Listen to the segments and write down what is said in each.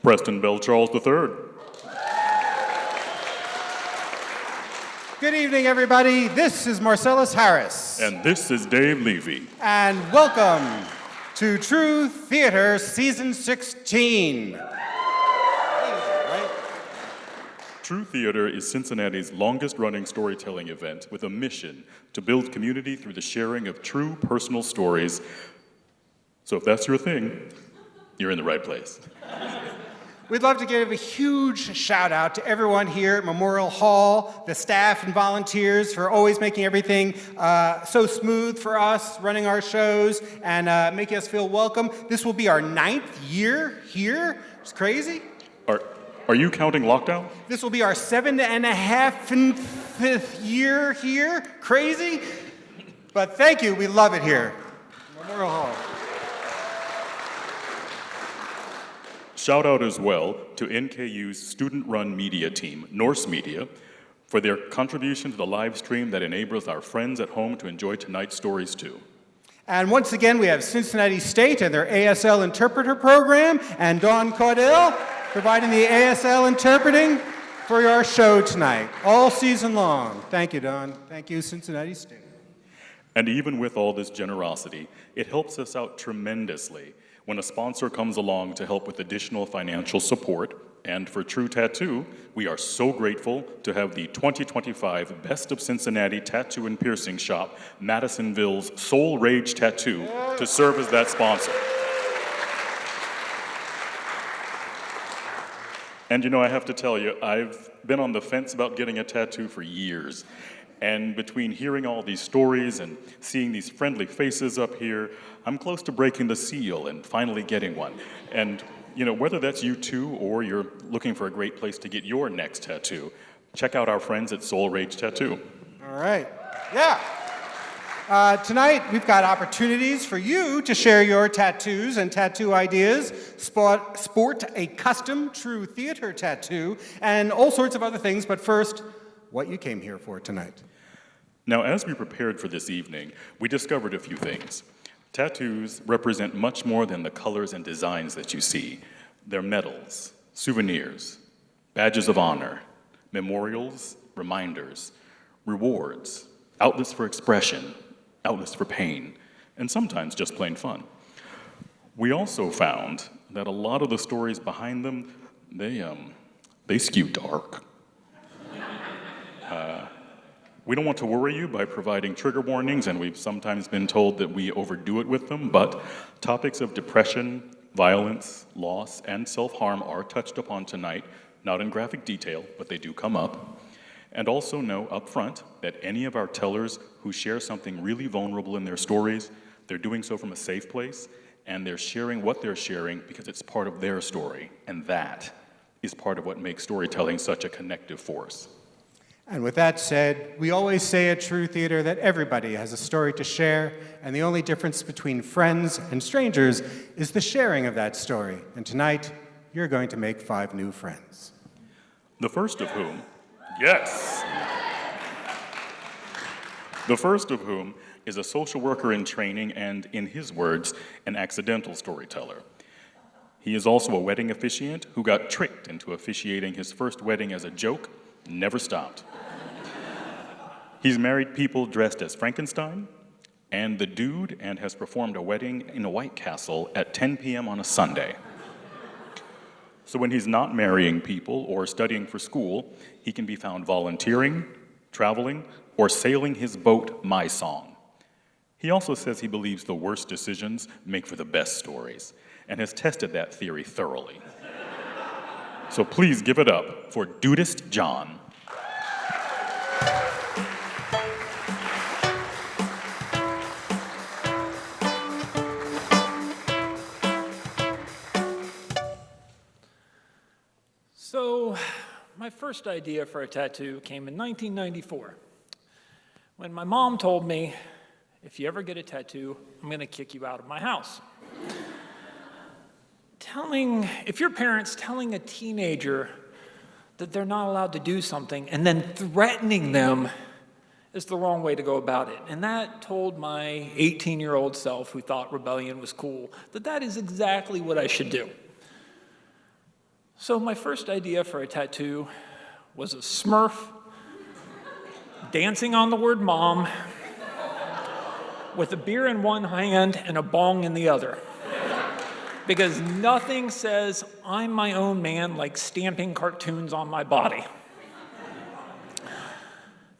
Preston Bell Charles III. Good evening, everybody. This is Marcellus Harris. And this is Dave Levy. And welcome to True Theater Season 16. True Theater is Cincinnati's longest-running storytelling event with a mission to build community through the sharing of true personal stories. So if that's your thing, you're in the right place. We'd love to give a huge shout out to everyone here at Memorial Hall, the staff and volunteers for always making everything so smooth for us, running our shows, and making us feel welcome. This will be our 9th year here. It's crazy. Are you counting lockdown? This will be our 7.5 year here. Crazy. But thank you. We love it here. Memorial Hall. Shout out as well to NKU's student-run media team, NorseMedia, for their contribution to the live stream that enables our friends at home to enjoy tonight's stories too. And once again, we have Cincinnati State and their ASL interpreter program, and Dawn Caudill providing the ASL interpreting for our show tonight, all season long. Thank you, Dawn. Thank you, Cincinnati State. And even with all this generosity, it helps us out tremendously when a sponsor comes along to help with additional financial support. And for trueTATTOO, we are so grateful to have the 2025 Best of Cincinnati Tattoo and Piercing Shop, Madisonville's Soul Rage Tattoo, to serve as that sponsor. And you know, I have to tell you, I've been on the fence about getting a tattoo for years. And between hearing all these stories and seeing these friendly faces up here, I'm close to breaking the seal and finally getting one. And you know, whether that's you too, or you're looking for a great place to get your next tattoo, check out our friends at Soul Rage Tattoo. All right. Yeah. Tonight, we've got opportunities for you to share your tattoos and tattoo ideas, sport a custom True Theater tattoo, and all sorts of other things. But first, what you came here for tonight. Now, as we prepared for this evening, we discovered a few things. Tattoos represent much more than the colors and designs that you see. They're medals, souvenirs, badges of honor, memorials, reminders, rewards, outlets for expression, outlets for pain, and sometimes just plain fun. We also found that a lot of the stories behind them, they skew dark. We don't want to worry you by providing trigger warnings, and we've sometimes been told that we overdo it with them, but topics of depression, violence, loss, and self-harm are touched upon tonight, not in graphic detail, but they do come up. And also know up front that any of our tellers who share something really vulnerable in their stories, they're doing so from a safe place, and they're sharing what they're sharing because it's part of their story, and that is part of what makes storytelling such a connective force. And with that said, we always say at True Theater that everybody has a story to share, and the only difference between friends and strangers is the sharing of that story. And tonight, you're going to make 5 new friends. The first of whom, yes! The first of whom is a social worker in training and, in his words, an accidental storyteller. He is also a wedding officiant who got tricked into officiating his first wedding as a joke, never stopped. He's married people dressed as Frankenstein and the Dude, and has performed a wedding in a White Castle at 10 p.m. on a Sunday. So when he's not marrying people or studying for school, he can be found volunteering, traveling, or sailing his boat, My Song. He also says he believes the worst decisions make for the best stories, and has tested that theory thoroughly. So please give it up for DudeistJon. So, my first idea for a tattoo came in 1994, when my mom told me, if you ever get a tattoo, I'm gonna kick you out of my house. If your parent's telling a teenager that they're not allowed to do something and then threatening them is the wrong way to go about it. And that told my 18-year-old self, who thought rebellion was cool, that that is exactly what I should do. So my first idea for a tattoo was a Smurf dancing on the word mom with a beer in one hand and a bong in the other. Because nothing says I'm my own man like stamping cartoons on my body.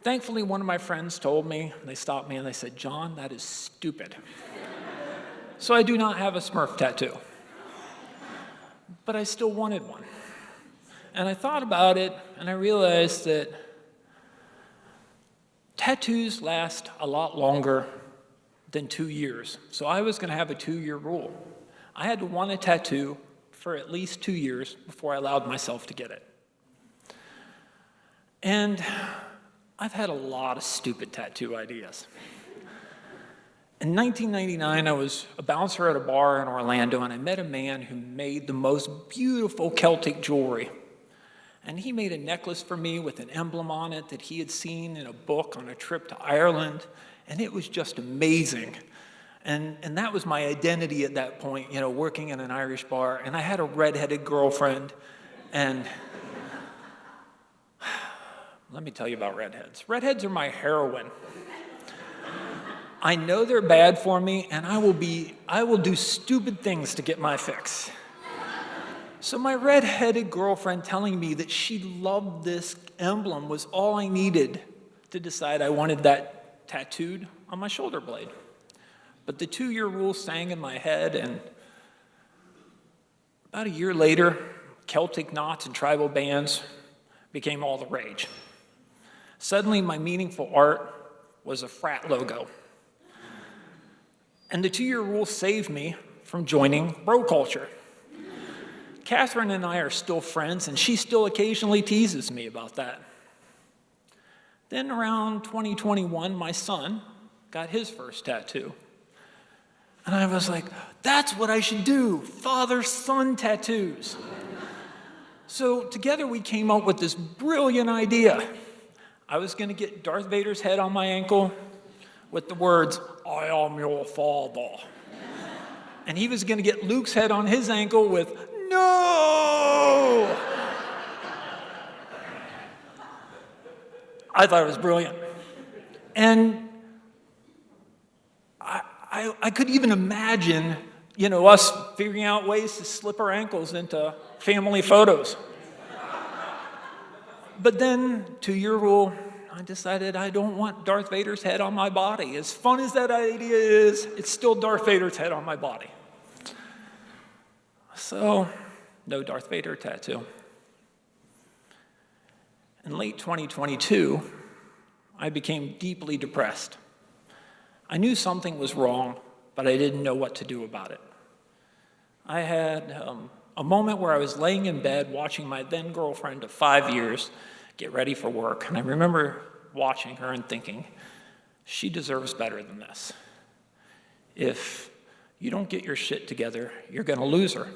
Thankfully, one of my friends told me, they stopped me and they said, "John, that is stupid." So I do not have a Smurf tattoo. But I still wanted one. And I thought about it, and I realized that tattoos last a lot longer than 2 years. So I was going to have a 2-year rule. I had to want a tattoo for at least 2 years before I allowed myself to get it. And I've had a lot of stupid tattoo ideas. In 1999, I was a bouncer at a bar in Orlando, and I met a man who made the most beautiful Celtic jewelry. And he made a necklace for me with an emblem on it that he had seen in a book on a trip to Ireland, and it was just amazing. And that was my identity at that point, you know, working in an Irish bar. And I had a redheaded girlfriend, and let me tell you about redheads. Redheads are my heroine. I know they're bad for me, and I will do stupid things to get my fix. So my redheaded girlfriend telling me that she loved this emblem was all I needed to decide I wanted that tattooed on my shoulder blade. But the 2-year rule sang in my head, and about a year later, Celtic knots and tribal bands became all the rage. Suddenly, my meaningful art was a frat logo. And the 2-year rule saved me from joining bro culture. Catherine and I are still friends, and she still occasionally teases me about that. Then around 2021, my son got his first tattoo. And I was like, that's what I should do, father-son tattoos. So together we came up with this brilliant idea. I was going to get Darth Vader's head on my ankle with the words, "I am your father." And he was going to get Luke's head on his ankle with, "No!" I thought it was brilliant. And I could even imagine, you know, us figuring out ways to slip our ankles into family photos. But then, 2-year rule, I decided I don't want Darth Vader's head on my body. As fun as that idea is, it's still Darth Vader's head on my body. So, no Darth Vader tattoo. In late 2022, I became deeply depressed. I knew something was wrong, but I didn't know what to do about it. I had a moment where I was laying in bed watching my then girlfriend of 5 years get ready for work, and I remember watching her and thinking, she deserves better than this. If you don't get your shit together, you're gonna lose her.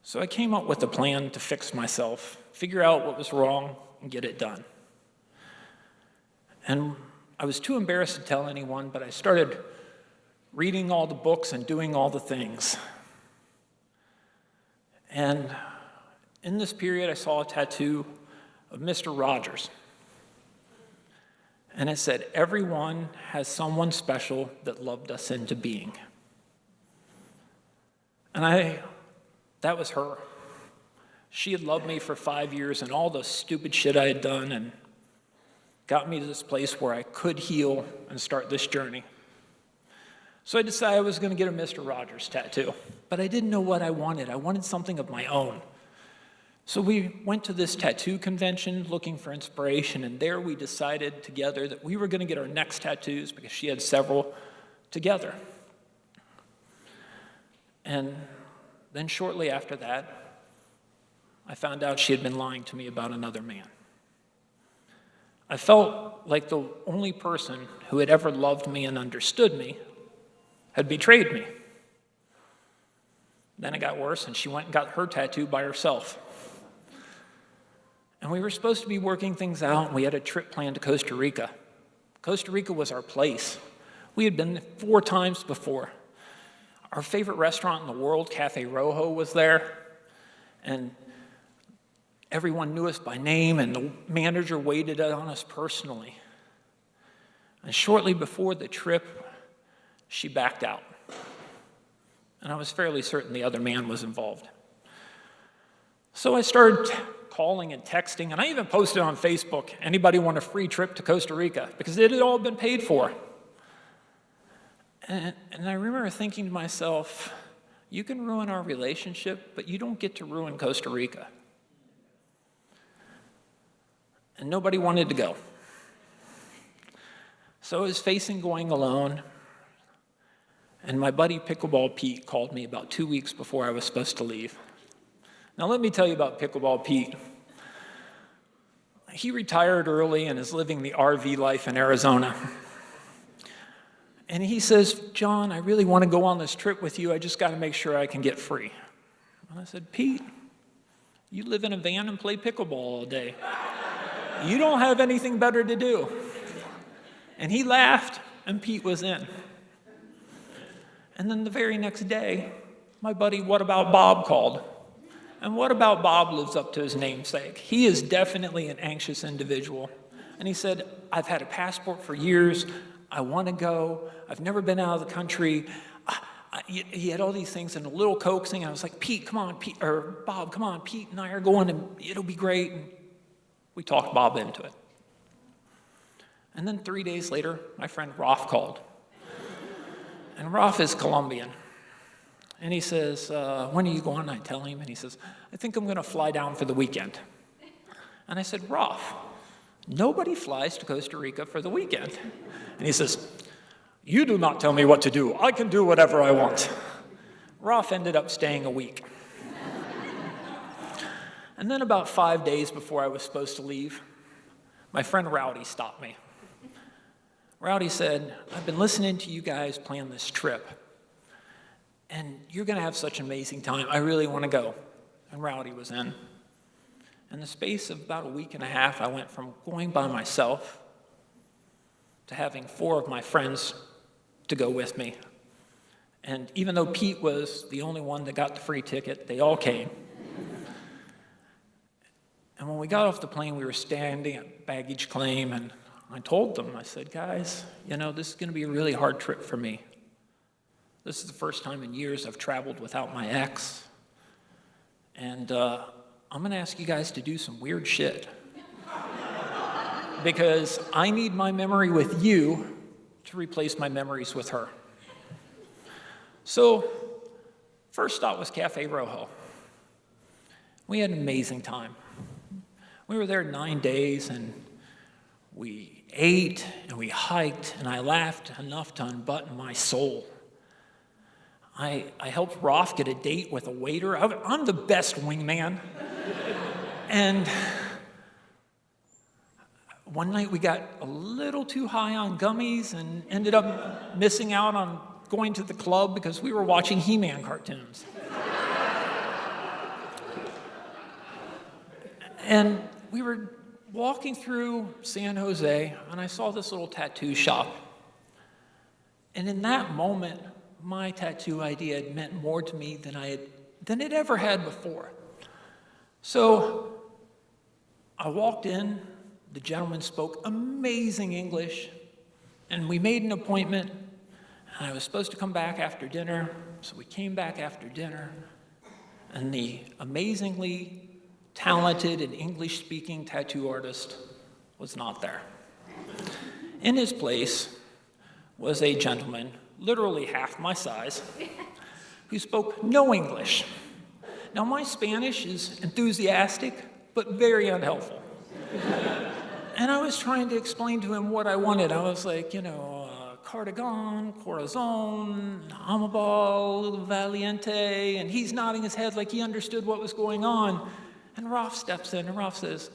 So I came up with a plan to fix myself, figure out what was wrong, and get it done. And I was too embarrassed to tell anyone, but I started reading all the books and doing all the things. And in this period, I saw a tattoo of Mr. Rogers. And it said, "Everyone has someone special that loved us into being." And that was her. She had loved me for 5 years and all the stupid shit I had done, and got me to this place where I could heal and start this journey. So I decided I was going to get a Mr. Rogers tattoo, but I didn't know what I wanted. I wanted something of my own. So we went to this tattoo convention looking for inspiration, and there we decided together that we were going to get our next tattoos because she had several together. And then shortly after that, I found out she had been lying to me about another man. I felt like the only person who had ever loved me and understood me had betrayed me. Then it got worse, and she went and got her tattoo by herself. And we were supposed to be working things out, and we had a trip planned to Costa Rica. Costa Rica was our place. We had been 4 times before. Our favorite restaurant in the world, Cafe Rojo, was there. And everyone knew us by name, and the manager waited on us personally. And shortly before the trip, she backed out. And I was fairly certain the other man was involved. So I started calling and texting, and I even posted on Facebook, anybody want a free trip to Costa Rica? Because it had all been paid for. And I remember thinking to myself, you can ruin our relationship, but you don't get to ruin Costa Rica. And nobody wanted to go. So I was facing going alone, and my buddy Pickleball Pete called me about 2 weeks before I was supposed to leave. Now let me tell you about Pickleball Pete. He retired early and is living the RV life in Arizona. And he says, John, I really want to go on this trip with you. I just got to make sure I can get free. And I said, Pete, you live in a van and play pickleball all day. You don't have anything better to do. And he laughed, and Pete was in. And then the very next day, my buddy, What About Bob, called. And What About Bob lives up to his namesake. He is definitely an anxious individual. And he said, I've had a passport for years. I want to go. I've never been out of the country. He had all these things and a little coaxing. I was like, Pete, come on, Pete, or Bob, come on, Pete and I are going, and it'll be great. And we talked Bob into it. And then 3 days later, my friend Rolf called. And Rolf is Colombian. And he says, when are you going? I tell him, and he says, I think I'm going to fly down for the weekend. And I said, Rolf, nobody flies to Costa Rica for the weekend. And he says, you do not tell me what to do. I can do whatever I want. Rolf ended up staying a week. And then about 5 days before I was supposed to leave, my friend Rowdy stopped me. Rowdy said, I've been listening to you guys plan this trip, and you're going to have such an amazing time. I really want to go. And Rowdy was in. In the space of about a week and a half, I went from going by myself to having 4 of my friends to go with me. And even though Pete was the only one that got the free ticket, they all came. And when we got off the plane, we were standing at baggage claim, and I told them, I said, guys, this is going to be a really hard trip for me. This is the first time in years I've traveled without my ex. And I'm going to ask you guys to do some weird shit. Because I need my memory with you to replace my memories with her. So, first stop was Cafe Rojo. We had an amazing time. We were there 9 days, and we ate, and we hiked, and I laughed enough to unbutton my soul. I helped Rolf get a date with a waiter. I'm the best wingman. And one night we got a little too high on gummies and ended up missing out on going to the club because we were watching He-Man cartoons. And we were walking through San Jose, and I saw this little tattoo shop. And in that moment, my tattoo idea had meant more to me than it ever had before. So I walked in, the gentleman spoke amazing English, and we made an appointment, and I was supposed to come back after dinner, so we came back after dinner, and the amazingly talented and English-speaking tattoo artist was not there. In his place was a gentleman, literally half my size, who spoke no English. Now, my Spanish is enthusiastic, but very unhelpful. And I was trying to explain to him what I wanted. I was like, cardigan, corazon, amabal, valiente, and he's nodding his head like he understood what was going on. And Rolf steps in, and Rolf says,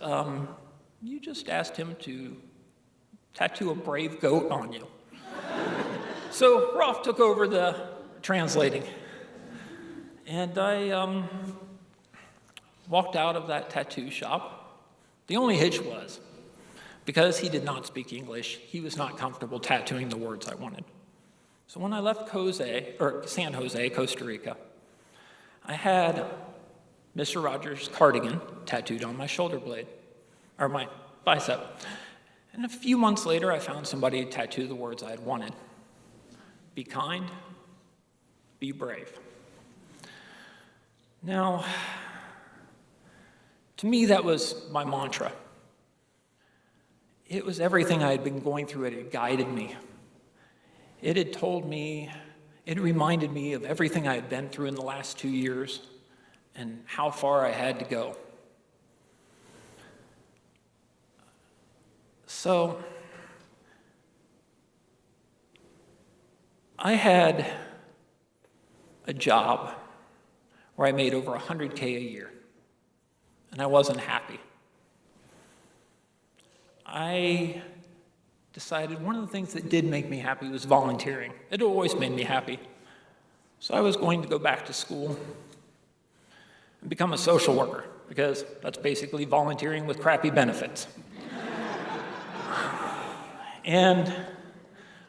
you just asked him to tattoo a brave goat on you. So Rolf took over the translating. And I walked out of that tattoo shop. The only hitch was, because he did not speak English, he was not comfortable tattooing the words I wanted. So when I left San Jose, Costa Rica, I had Mr. Rogers' cardigan tattooed on my shoulder blade, or my bicep. And a few months later, I found somebody to tattoo the words I had wanted. Be kind, be brave. Now, to me, that was my mantra. It was everything I had been going through. It had guided me. It had told me, it reminded me of everything I had been through in the last 2 years and how far I had to go. So, I had a job where I made over $100K a year, and I wasn't happy. I decided one of the things that did make me happy was volunteering. It always made me happy. So I was going to go back to school and become a social worker, because that's basically volunteering with crappy benefits. And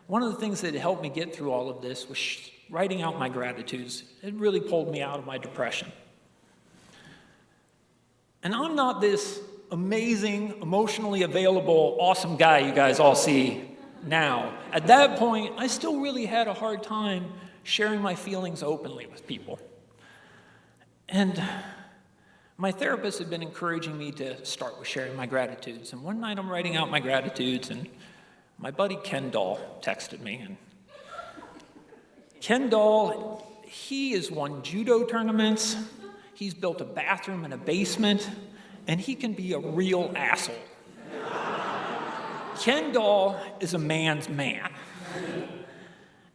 one of the things that helped me get through all of this was writing out my gratitudes. It really pulled me out of my depression. And I'm not this amazing, emotionally available, awesome guy you guys all see now. At that point, I still really had a hard time sharing my feelings openly with people. And my therapist had been encouraging me to start with sharing my gratitudes. And one night I'm writing out my gratitudes, and my buddy Caudill texted me. And Caudill, he has won judo tournaments, he's built a bathroom in a basement, and he can be a real asshole. Caudill is a man's man.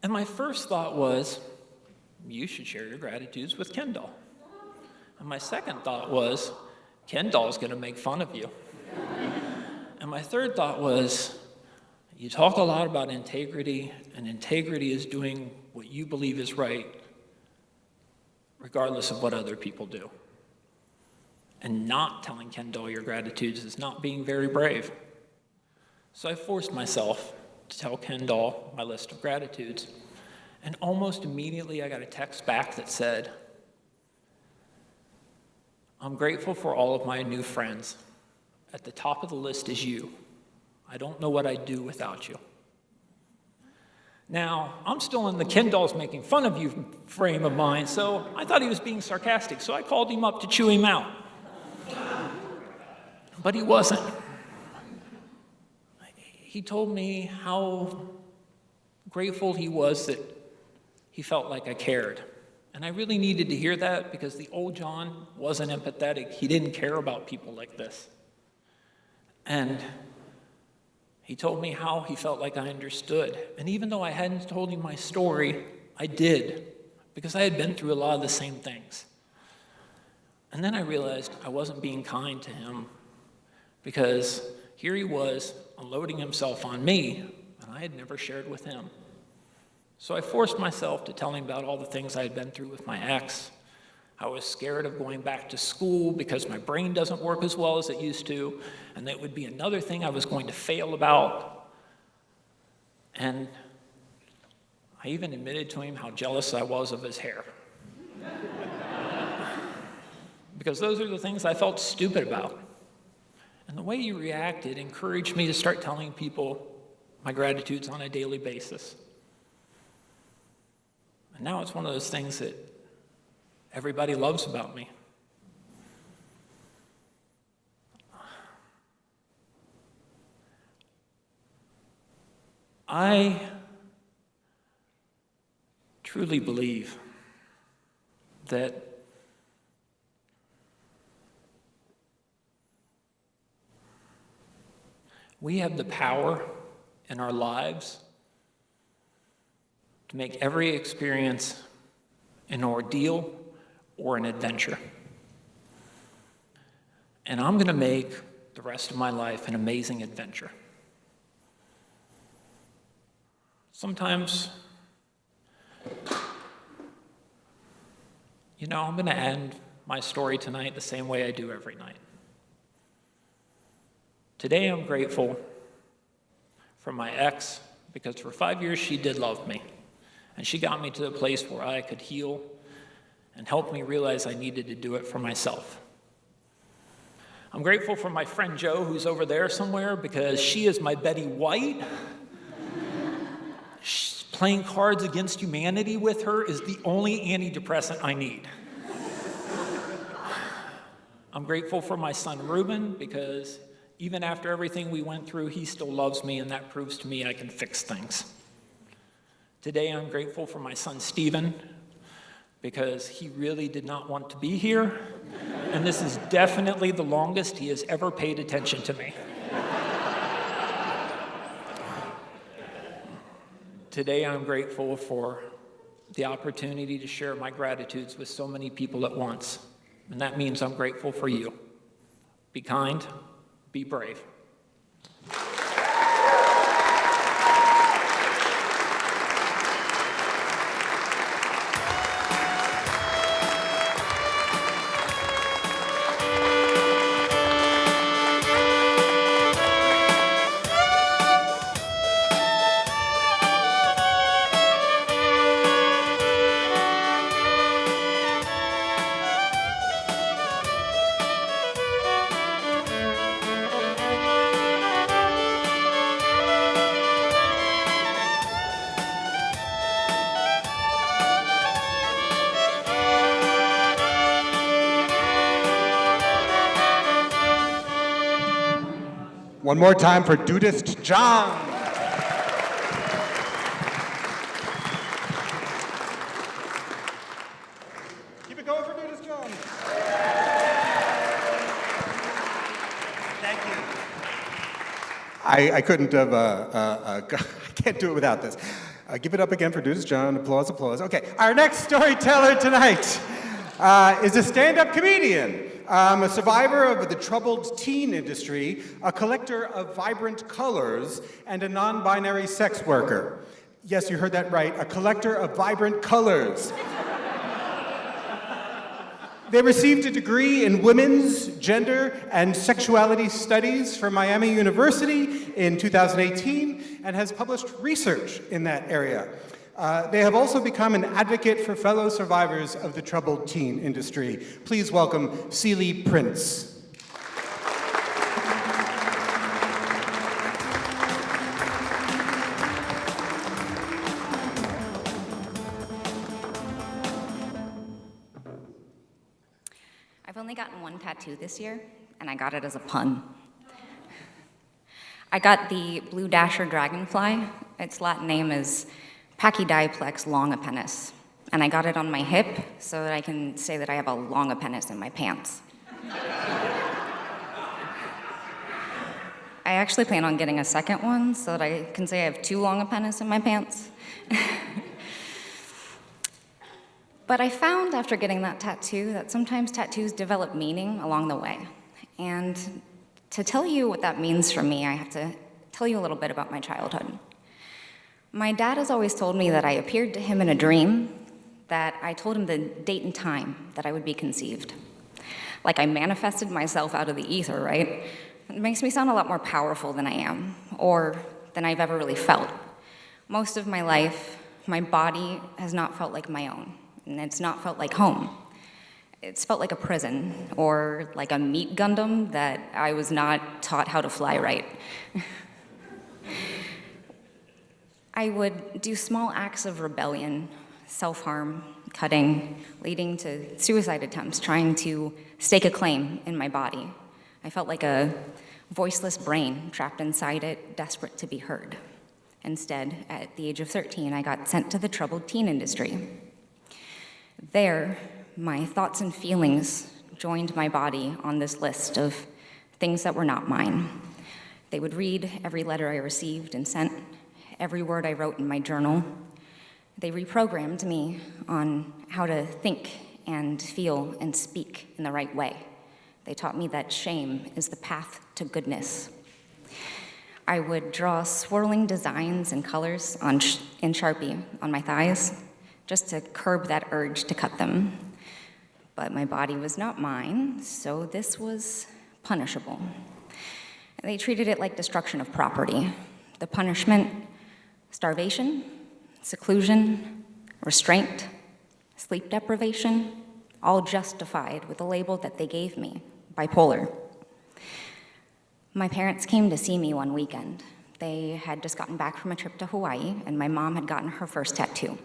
And my first thought was, you should share your gratitudes with Caudill. And my second thought was, Caudill is going to make fun of you. And my third thought was, you talk a lot about integrity, and integrity is doing what you believe is right, regardless of what other people do. And not telling Caudill your gratitudes is not being very brave. So I forced myself to tell Caudill my list of gratitudes. And almost immediately I got a text back that said, I'm grateful for all of my new friends. At the top of the list is you. I don't know what I'd do without you. Now, I'm still in the Caudill making fun of you frame of mind, so I thought he was being sarcastic, so I called him up to chew him out. But he wasn't. He told me how grateful he was that he felt like I cared. And I really needed to hear that, because the old Jon wasn't empathetic. He didn't care about people like this. And he told me how he felt like I understood. And even though I hadn't told him my story, I did, because I had been through a lot of the same things. And then I realized I wasn't being kind to him, because here he was unloading himself on me, and I had never shared with him. So I forced myself to tell him about all the things I had been through with my ex. I was scared of going back to school because my brain doesn't work as well as it used to, and that would be another thing I was going to fail about. And I even admitted to him how jealous I was of his hair. Because those are the things I felt stupid about. And the way he reacted encouraged me to start telling people my gratitudes on a daily basis. And now it's one of those things that everybody loves about me. I truly believe that we have the power in our lives to make every experience an ordeal or an adventure. And I'm going to make the rest of my life an amazing adventure. Sometimes, I'm going to end my story tonight the same way I do every night. Today I'm grateful for my ex, because for 5 years she did love me. And she got me to a place where I could heal and helped me realize I needed to do it for myself. I'm grateful for my friend Jo, who's over there somewhere, because she is my Betty White. Playing Cards Against Humanity with her is the only antidepressant I need. I'm grateful for my son Ruben, because even after everything we went through, he still loves me, and that proves to me I can fix things. Today, I'm grateful for my son Stephen, because he really did not want to be here, and this is definitely the longest he has ever paid attention to me. Today, I'm grateful for the opportunity to share my gratitudes with so many people at once, and that means I'm grateful for you. Be kind, be brave. One more time for DudeistJon. Keep it going for DudeistJon. Thank you. I couldn't have, I can't do it without this. Give it up again for DudeistJon. Applause, applause. Okay, our next storyteller tonight is a stand-up comedian. A survivor of the troubled teen industry, a collector of vibrant colors, and a non-binary sex worker. Yes, you heard that right, a collector of vibrant colors. They received a degree in women's, gender, and sexuality studies from Miami University in 2018 and has published research in that area. They have also become an advocate for fellow survivors of the troubled teen industry. Please welcome Seelie Prince. I've only gotten one tattoo this year, and I got it as a pun. I got the blue dasher dragonfly. Its Latin name is Pachydiplex longipennis, and I got it on my hip so that I can say that I have a longipennis in my pants. I actually plan on getting a second one so that I can say I have two longipennis in my pants. But I found after getting that tattoo that sometimes tattoos develop meaning along the way. And to tell you what that means for me, I have to tell you a little bit about my childhood. My dad has always told me that I appeared to him in a dream, that I told him the date and time that I would be conceived. Like I manifested myself out of the ether, right? It makes me sound a lot more powerful than I am, or than I've ever really felt. Most of my life, my body has not felt like my own, and it's not felt like home. It's felt like a prison, or like a meat Gundam that I was not taught how to fly right. I would do small acts of rebellion, self-harm, cutting, leading to suicide attempts, trying to stake a claim in my body. I felt like a voiceless brain trapped inside it, desperate to be heard. Instead, at the age of 13, I got sent to the troubled teen industry. There, my thoughts and feelings joined my body on this list of things that were not mine. They would read every letter I received and sent, every word I wrote in my journal. They reprogrammed me on how to think and feel and speak in the right way. They taught me that shame is the path to goodness. I would draw swirling designs and colors in Sharpie on my thighs, just to curb that urge to cut them. But my body was not mine, so this was punishable. They treated it like destruction of property. The punishment: starvation, seclusion, restraint, sleep deprivation, all justified with the label that they gave me, bipolar. My parents came to see me one weekend. They had just gotten back from a trip to Hawaii, and my mom had gotten her first tattoo.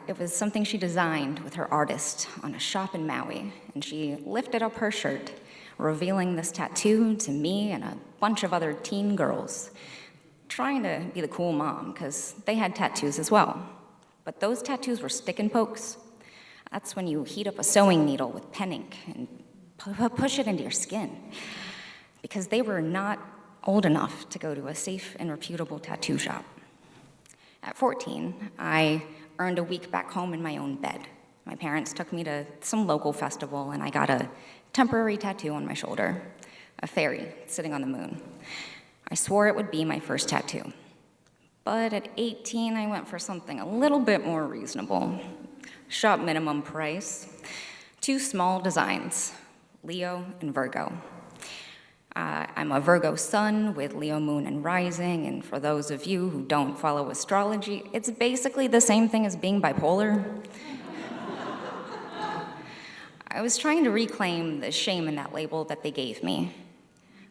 It was something she designed with her artist on a shop in Maui, and she lifted up her shirt, revealing this tattoo to me and a bunch of other teen girls, trying to be the cool mom, because they had tattoos as well. But those tattoos were stick and pokes. That's when you heat up a sewing needle with pen ink and push it into your skin, because they were not old enough to go to a safe and reputable tattoo shop. At 14, I earned a week back home in my own bed. My parents took me to some local festival, and I got a temporary tattoo on my shoulder, a fairy sitting on the moon. I swore it would be my first tattoo. But at 18, I went for something a little bit more reasonable. Shop minimum price, 2 small designs, Leo and Virgo. I'm a Virgo sun with Leo moon and rising, and for those of you who don't follow astrology, it's basically the same thing as being bipolar. I was trying to reclaim the shame in that label that they gave me.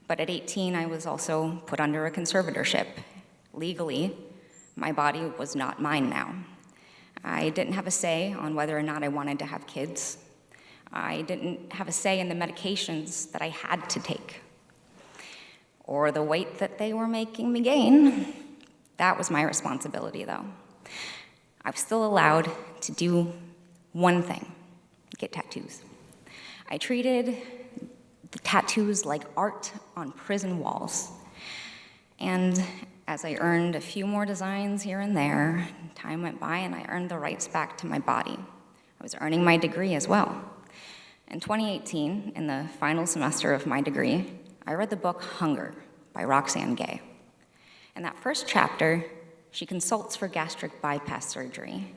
But at 18, I was also put under a conservatorship. Legally, my body was not mine now. I didn't have a say on whether or not I wanted to have kids. I didn't have a say in the medications that I had to take, or the weight that they were making me gain. That was my responsibility, though. I was still allowed to do one thing: get tattoos. I treated the tattoos like art on prison walls. And as I earned a few more designs here and there, time went by and I earned the rights back to my body. I was earning my degree as well. In 2018, in the final semester of my degree, I read the book Hunger by Roxane Gay. In that first chapter, she consults for gastric bypass surgery,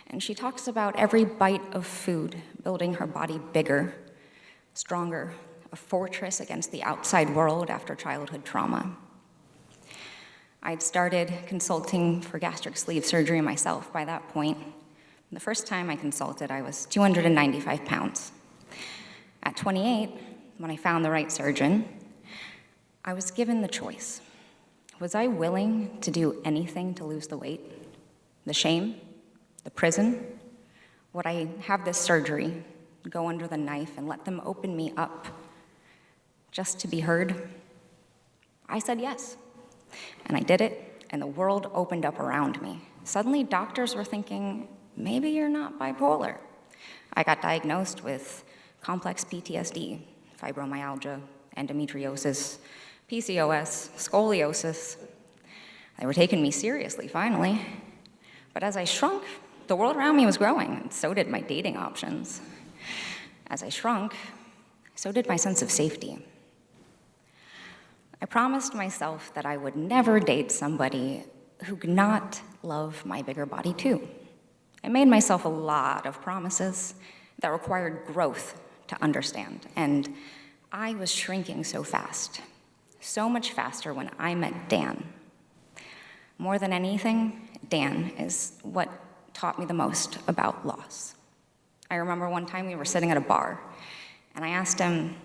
and she talks about every bite of food building her body bigger, stronger, a fortress against the outside world after childhood trauma. I'd started consulting for gastric sleeve surgery myself by that point. The first time I consulted, I was 295 pounds. At 28, when I found the right surgeon, I was given the choice. Was I willing to do anything to lose the weight? The shame? The prison? Would I have this surgery, go under the knife, and let them open me up just to be heard? I said yes. And I did it, and the world opened up around me. Suddenly, doctors were thinking, maybe you're not bipolar. I got diagnosed with complex PTSD, fibromyalgia, endometriosis, PCOS, scoliosis. They were taking me seriously, finally. But as I shrunk, the world around me was growing, and so did my dating options. As I shrunk, so did my sense of safety. I promised myself that I would never date somebody who could not love my bigger body too. I made myself a lot of promises that required growth to understand, and I was shrinking so fast, so much faster when I met Dan. More than anything, Dan is what taught me the most about loss. I remember one time we were sitting at a bar, and I asked him,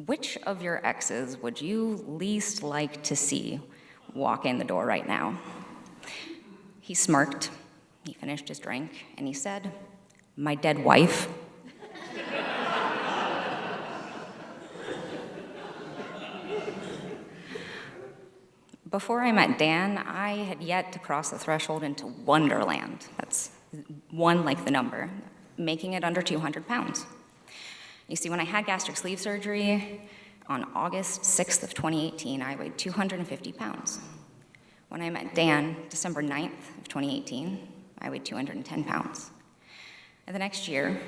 which of your exes would you least like to see walk in the door right now? He smirked, he finished his drink, and he said, my dead wife. Before I met Dan, I had yet to cross the threshold into Wonderland. That's one like the number, making it under 200 pounds. You see, when I had gastric sleeve surgery on August 6th of 2018, I weighed 250 pounds. When I met Dan, December 9th of 2018, I weighed 210 pounds. And the next year,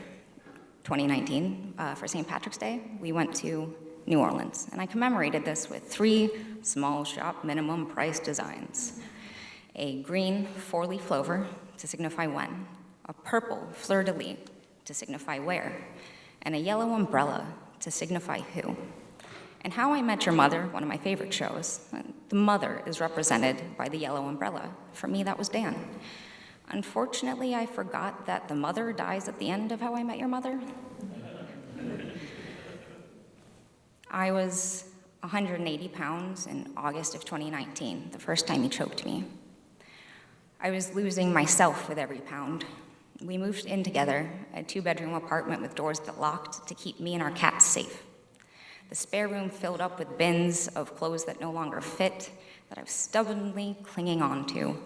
2019, for St. Patrick's Day, we went to New Orleans, and I commemorated this with 3 small shop minimum price designs. A green 4-leaf clover to signify when, a purple fleur-de-lis to signify where, and a yellow umbrella to signify who. In How I Met Your Mother, one of my favorite shows, the mother is represented by the yellow umbrella. For me, that was Dan. Unfortunately, I forgot that the mother dies at the end of How I Met Your Mother. I was 180 pounds in August of 2019, the first time he choked me. I was losing myself with every pound. We moved in together, a 2-bedroom apartment with doors that locked to keep me and our cats safe. The spare room filled up with bins of clothes that no longer fit, that I was stubbornly clinging on to.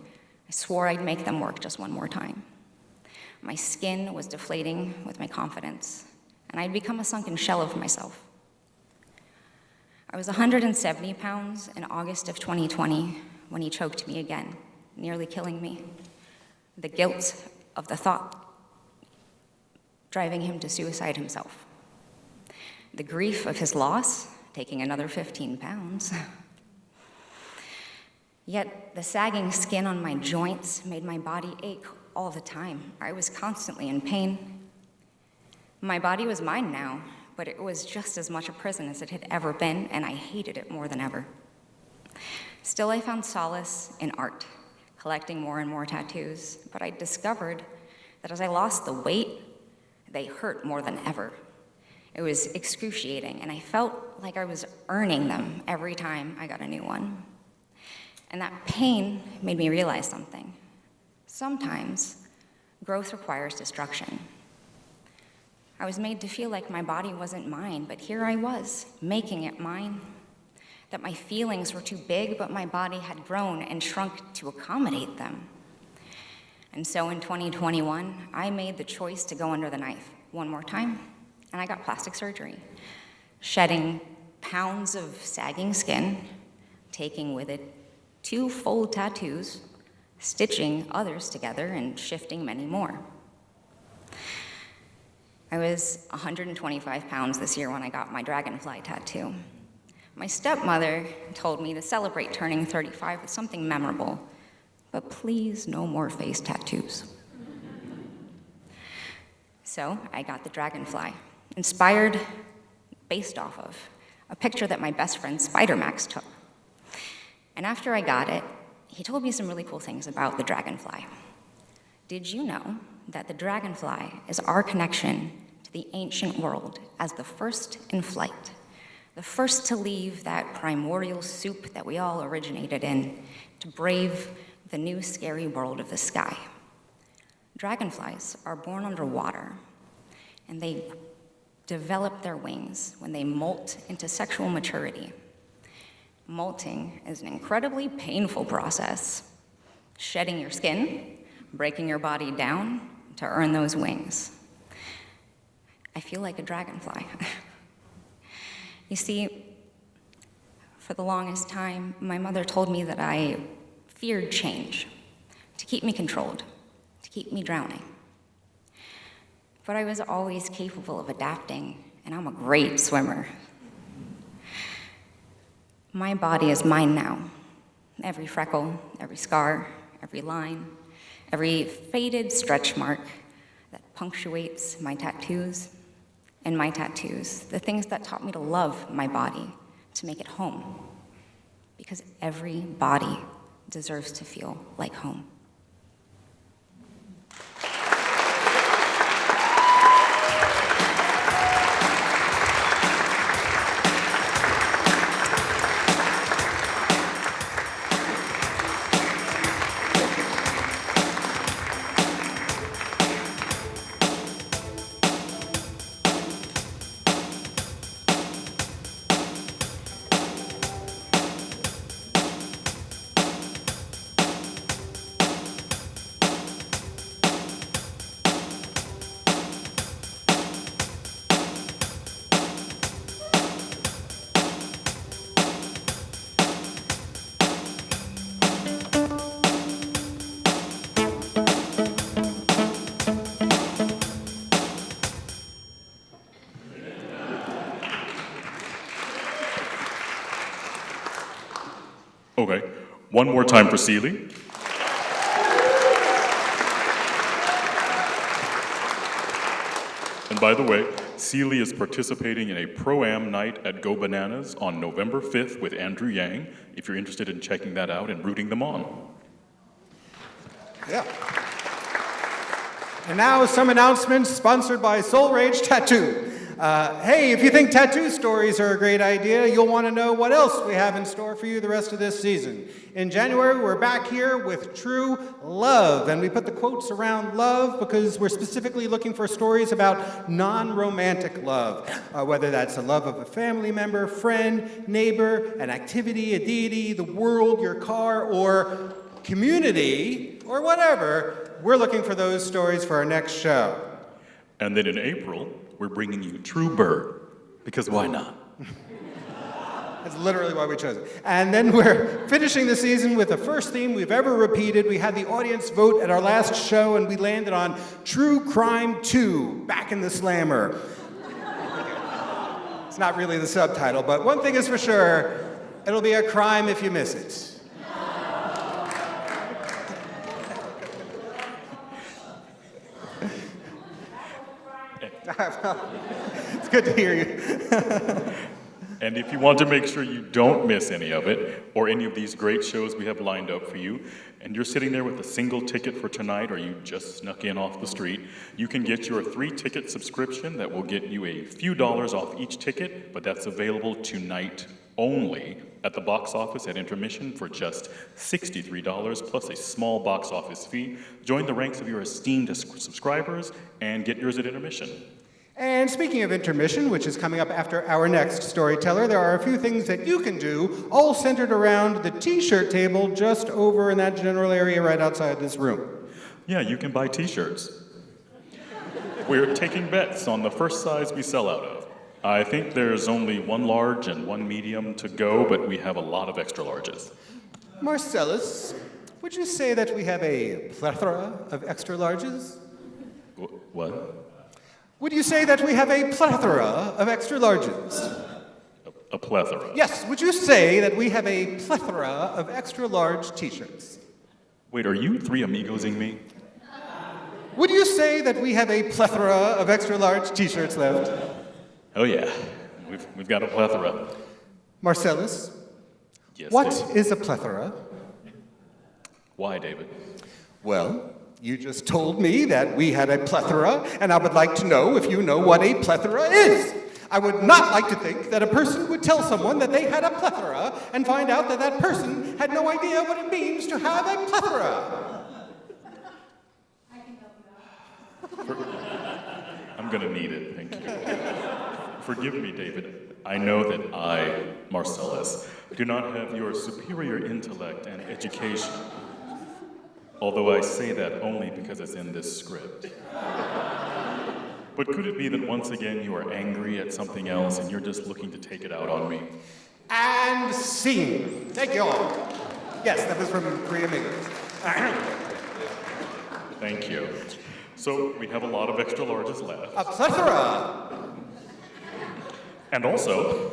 I swore I'd make them work just one more time. My skin was deflating with my confidence, and I'd become a sunken shell of myself. I was 170 pounds in August of 2020 when he choked me again, nearly killing me. The guilt of the thought driving him to suicide himself. The grief of his loss, taking another 15 pounds. Yet the sagging skin on my joints made my body ache all the time. I was constantly in pain. My body was mine now, but it was just as much a prison as it had ever been, and I hated it more than ever. Still, I found solace in art, collecting more and more tattoos, but I discovered that as I lost the weight, they hurt more than ever. It was excruciating, and I felt like I was earning them every time I got a new one. And that pain made me realize something. Sometimes, growth requires destruction. I was made to feel like my body wasn't mine, but here I was, making it mine. That my feelings were too big, but my body had grown and shrunk to accommodate them. And so in 2021, I made the choice to go under the knife one more time, and I got plastic surgery, shedding pounds of sagging skin, taking with it 2 full tattoos, stitching others together, and shifting many more. I was 125 pounds this year when I got my dragonfly tattoo. My stepmother told me to celebrate turning 35 with something memorable, but please, no more face tattoos. So I got the dragonfly, inspired, based off of a picture that my best friend Spider-Max took. And after I got it, he told me some really cool things about the dragonfly. Did you know that the dragonfly is our connection to the ancient world as the first in flight, the first to leave that primordial soup that we all originated in to brave the new scary world of the sky? Dragonflies are born underwater, and they develop their wings when they molt into sexual maturity. Molting is an incredibly painful process, shedding your skin, breaking your body down to earn those wings. I feel like a dragonfly. You see, for the longest time, my mother told me that I feared change, to keep me controlled, to keep me drowning. But I was always capable of adapting, and I'm a great swimmer. My body is mine now. Every freckle, every scar, every line, every faded stretch mark that punctuates my tattoos, and my tattoos, the things that taught me to love my body, to make it home. Because every body deserves to feel like home. Okay, one more time for Seelie. And by the way, Seelie is participating in a Pro-Am night at Go Bananas on November 5th with Andrew Yang, if you're interested in checking that out and rooting them on. Yeah. And now some announcements sponsored by Soul Rage Tattoo. Hey, if you think tattoo stories are a great idea, you'll want to know what else we have in store for you the rest of this season. In January, we're back here with True Love, and we put the quotes around love because we're specifically looking for stories about non-romantic love, whether that's a love of a family member, friend, neighbor, an activity, a deity, the world, your car, or community, or whatever. We're looking for those stories for our next show. And then in April, we're bringing you True Bird, because why not? That's literally why we chose it. And then we're finishing the season with the first theme we've ever repeated. We had the audience vote at our last show, and we landed on True Crime 2, Back in the Slammer. It's not really the subtitle, but one thing is for sure, it'll be a crime if you miss it. It's good to hear you. And if you want to make sure you don't miss any of it, or any of these great shows we have lined up for you, and you're sitting there with a single ticket for tonight, or you just snuck in off the street, you can get your 3-ticket subscription that will get you a few dollars off each ticket, but that's available tonight only at the box office at intermission for just $63 plus a small box office fee. Join the ranks of your esteemed subscribers and get yours at intermission. And speaking of intermission, which is coming up after our next storyteller, there are a few things that you can do, all centered around the t-shirt table just over in that general area right outside this room. Yeah, you can buy t-shirts. We're taking bets on the first size we sell out of. I think there's only one large and one medium to go, but we have a lot of extra larges. Marcellus, would you say that we have a plethora of extra larges? What? Would you say that we have a plethora of extra larges? A plethora? Yes, would you say that we have a plethora of extra large t-shirts? Wait, are you three amigosing me? Would you say that we have a plethora of extra large t-shirts left? Oh yeah, we've got a plethora. Marcellus, Yes, what David. is a plethora? Why, David? Well, you just told me that we had a plethora, and I would like to know if you know what a plethora is. I would not like to think that a person would tell someone that they had a plethora and find out that that person had no idea what it means to have a plethora. I'm gonna need it, thank you. Forgive me, David. I know that I, Marcellus, do not have your superior intellect and education. Although I say that only because it's in this script. But could it be that once again you are angry at something else and you're just looking to take it out on me? And scene. Thank you all. Yes, that was from Three Amigos. Thank you. So we have a lot of extra larges left. A plethora. And also,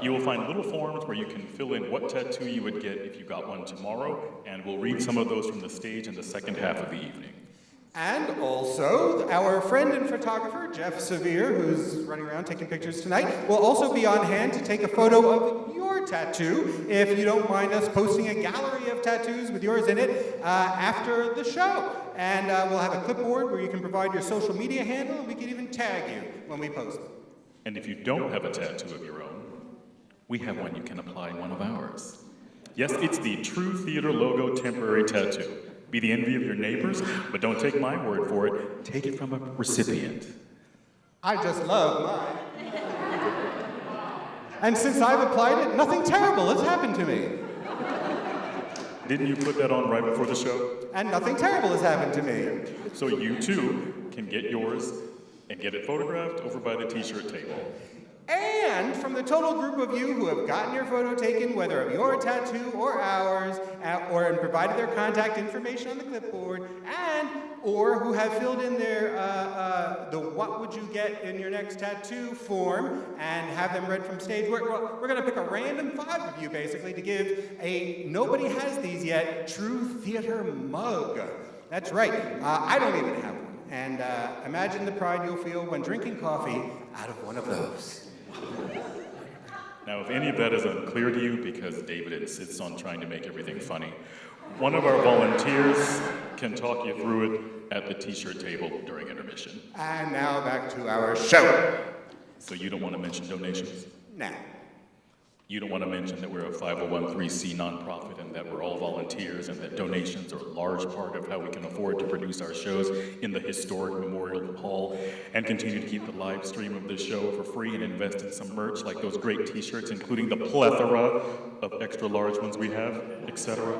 you will find little forms where you can fill in what tattoo you would get if you got one tomorrow, and we'll read some of those from the stage in the second half of the evening. And also, our friend and photographer, Jeff Severe, who's running around taking pictures tonight, will also be on hand to take a photo of your tattoo, if you don't mind us posting a gallery of tattoos with yours in it after the show. And we'll have a clipboard where you can provide your social media handle, and we can even tag you when we post it. And if you don't have a tattoo of your own, we have one you can apply one of ours. Yes, it's the True Theater logo temporary tattoo. Be the envy of your neighbors, but don't take my word for it. Take it from a recipient. I just love mine. And since I've applied it, nothing terrible has happened to me. Didn't you put that on right before the show? And nothing terrible has happened to me. So you too can get yours and get it photographed over by the t-shirt table. And from the total group of you who have gotten your photo taken, whether of your tattoo or ours, or provided their contact information on the clipboard, or who have filled in their the what would you get in your next tattoo form and have them read from stage, we're going to pick a random 5 of you basically to give a nobody has these yet True Theater mug. That's right. I don't even have one. And imagine the pride you'll feel when drinking coffee out of one of those. Now, if any of that is unclear to you because David insists on trying to make everything funny, one of our volunteers can talk you through it at the t-shirt table during intermission. And now back to our show. So you don't want to mention donations? Now, You don't want to mention that we're a 501(c) nonprofit and that we're all volunteers and that donations are a large part of how we can afford to produce our shows in the historic Memorial Hall and continue to keep the live stream of this show for free and invest in some merch like those great t-shirts, including the plethora of extra large ones we have, etc.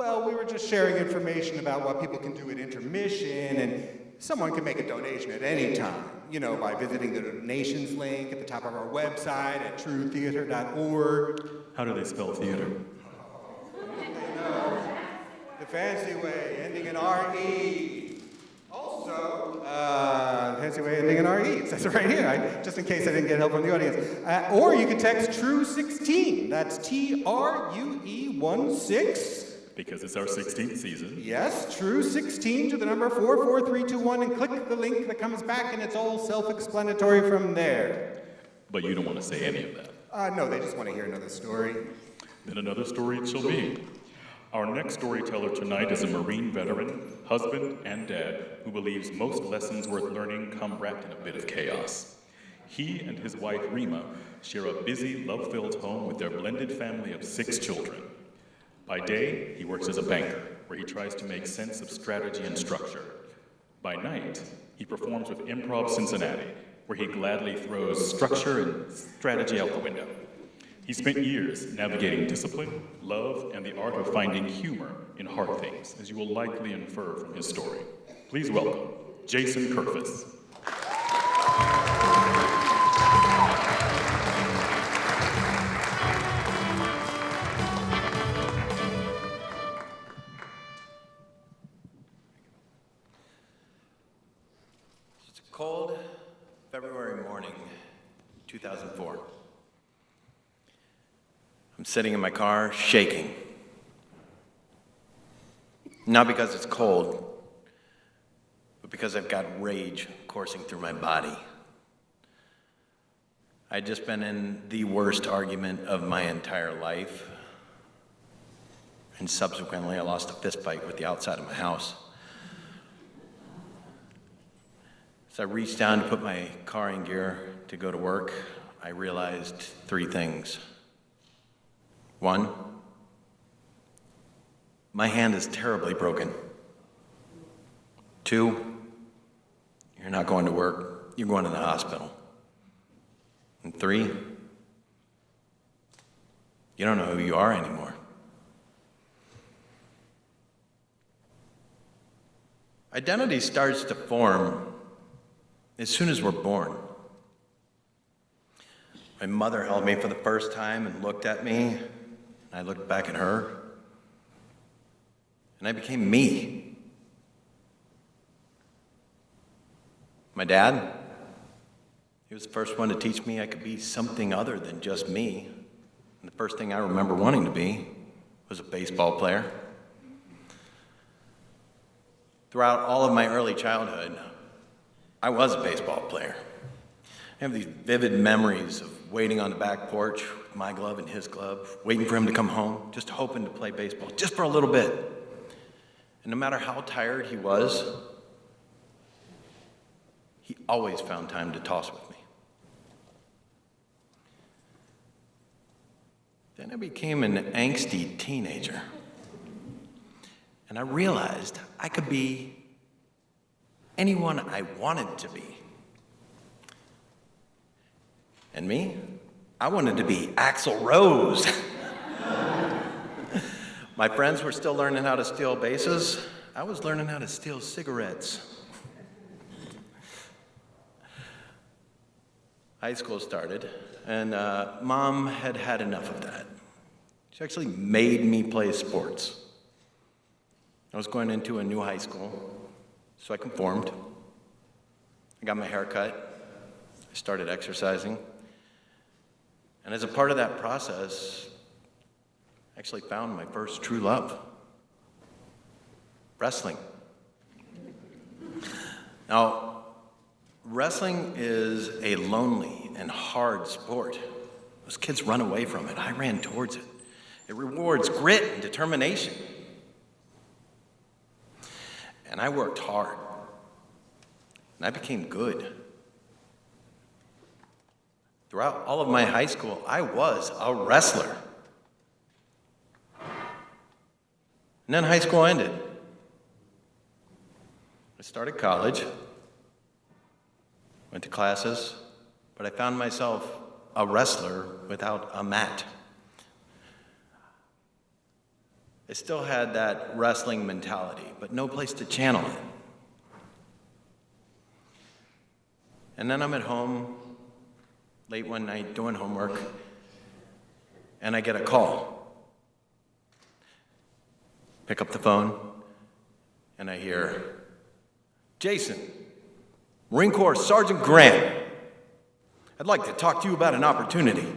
well, we were just sharing information about what people can do at intermission, and someone can make a donation at any time, by visiting the donations link at the top of our website at trueTATTOO.org. How do they spell theater? The fancy way, ending in R-E. Also, the fancy way ending in R-E. It says it right here, just in case I didn't get help from the audience. Or you could text TRUE16. That's TRUE16. Because it's our 16th season. Yes, TRUE16 to the number 44321 and click the link that comes back, and it's all self-explanatory from there. But you don't want to say any of that. No, they just want to hear another story. Then another story it shall be. Our next storyteller tonight is a Marine veteran, husband, and dad who believes most lessons worth learning come wrapped in a bit of chaos. He and his wife, Rima, share a busy, love-filled home with their blended family of 6 children. By day, he works as a banker, where he tries to make sense of strategy and structure. By night, he performs with Improv Cincinnati, where he gladly throws structure and strategy out the window. He spent years navigating discipline, love, and the art of finding humor in hard things, as you will likely infer from his story. Please welcome Jason Curfiss. Cold February morning, 2004. I'm sitting in my car, shaking. Not because it's cold, but because I've got rage coursing through my body. I'd just been in the worst argument of my entire life, and subsequently I lost a fist fight with the outside of my house. As I reached down to put my car in gear to go to work, I realized 3 things. 1, my hand is terribly broken. 2, you're not going to work, you're going to the hospital. And 3, you don't know who you are anymore. Identity starts to form as soon as we're born. My mother held me for the first time and looked at me, and I looked back at her, and I became me. My dad, he was the first one to teach me I could be something other than just me. And the first thing I remember wanting to be was a baseball player. Throughout all of my early childhood, I was a baseball player. I have these vivid memories of waiting on the back porch with my glove and his glove, waiting for him to come home, just hoping to play baseball, just for a little bit. And no matter how tired he was, he always found time to toss with me. Then I became an angsty teenager, and I realized I could be anyone I wanted to be. And me? I wanted to be Axl Rose. My friends were still learning how to steal bases. I was learning how to steal cigarettes. High school started, and Mom had had enough of that. She actually made me play sports. I was going into a new high school, so I conformed. I got my hair cut. I started exercising. And as a part of that process, I actually found my first true love. Wrestling. Now, wrestling is a lonely and hard sport. Those kids run away from it. I ran towards it. It rewards grit and determination. and I worked hard. And I became good. Throughout all of my high school, I was a wrestler. And then high school ended. I started college, went to classes, but I found myself a wrestler without a mat. I still had that wrestling mentality, but no place to channel it. And then I'm at home late one night doing homework, and I get a call. Pick up the phone, and I hear, "Jason, Marine Corps Sergeant Grant. I'd like to talk to you about an opportunity."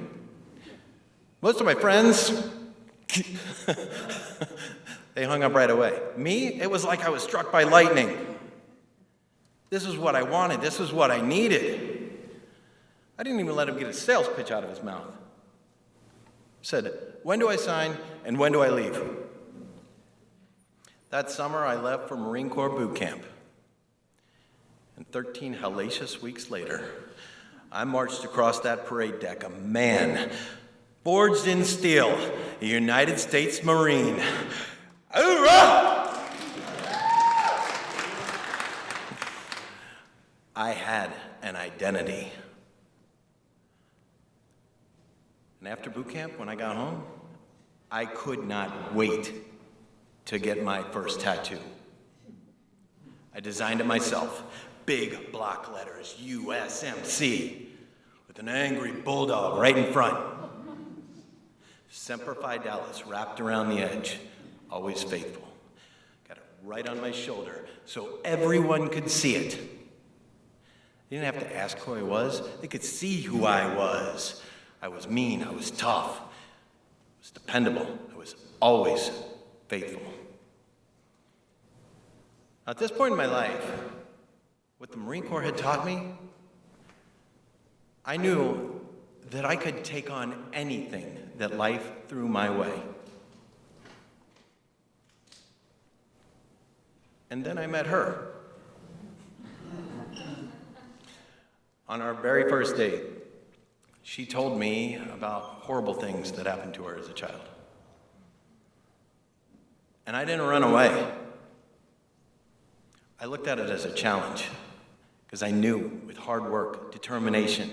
Most of my friends, they hung up right away. Me, it was like I was struck by lightning. This is what I wanted. This is what I needed. I didn't even let him get a sales pitch out of his mouth. Said, "When do I sign and when do I leave?" That summer, I left for Marine Corps boot camp. And 13 hellacious weeks later, I marched across that parade deck, a man, forged in steel, a United States Marine. Hoorah! I had an identity. And after boot camp, when I got home, I could not wait to get my first tattoo. I designed it myself. Big block letters, USMC, with an angry bulldog right in front. Semper Fidelis wrapped around the edge, always faithful. Got it right on my shoulder so everyone could see it. They didn't have to ask who I was. They could see who I was. I was mean, I was tough, I was dependable, I was always faithful. At this point in my life, what the Marine Corps had taught me, I knew that I could take on anything that life threw my way. And then I met her. On our very first date, she told me about horrible things that happened to her as a child. And I didn't run away. I looked at it as a challenge, because I knew with hard work, determination,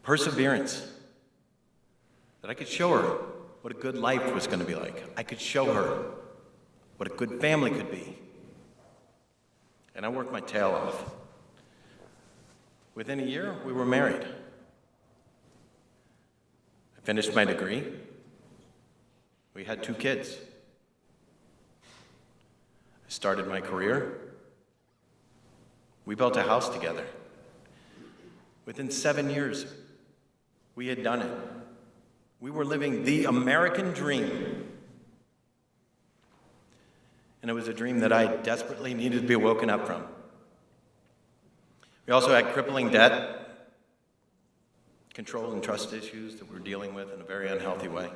perseverance, that I could show her what a good life was going to be like. I could show her what a good family could be. And I worked my tail off. Within a year, we were married. I finished my degree. We had 2 kids. I started my career. We built a house together. Within 7 years, we had done it. We were living the American dream. And it was a dream that I desperately needed to be woken up from. We also had crippling debt, control and trust issues that we're dealing with in a very unhealthy way.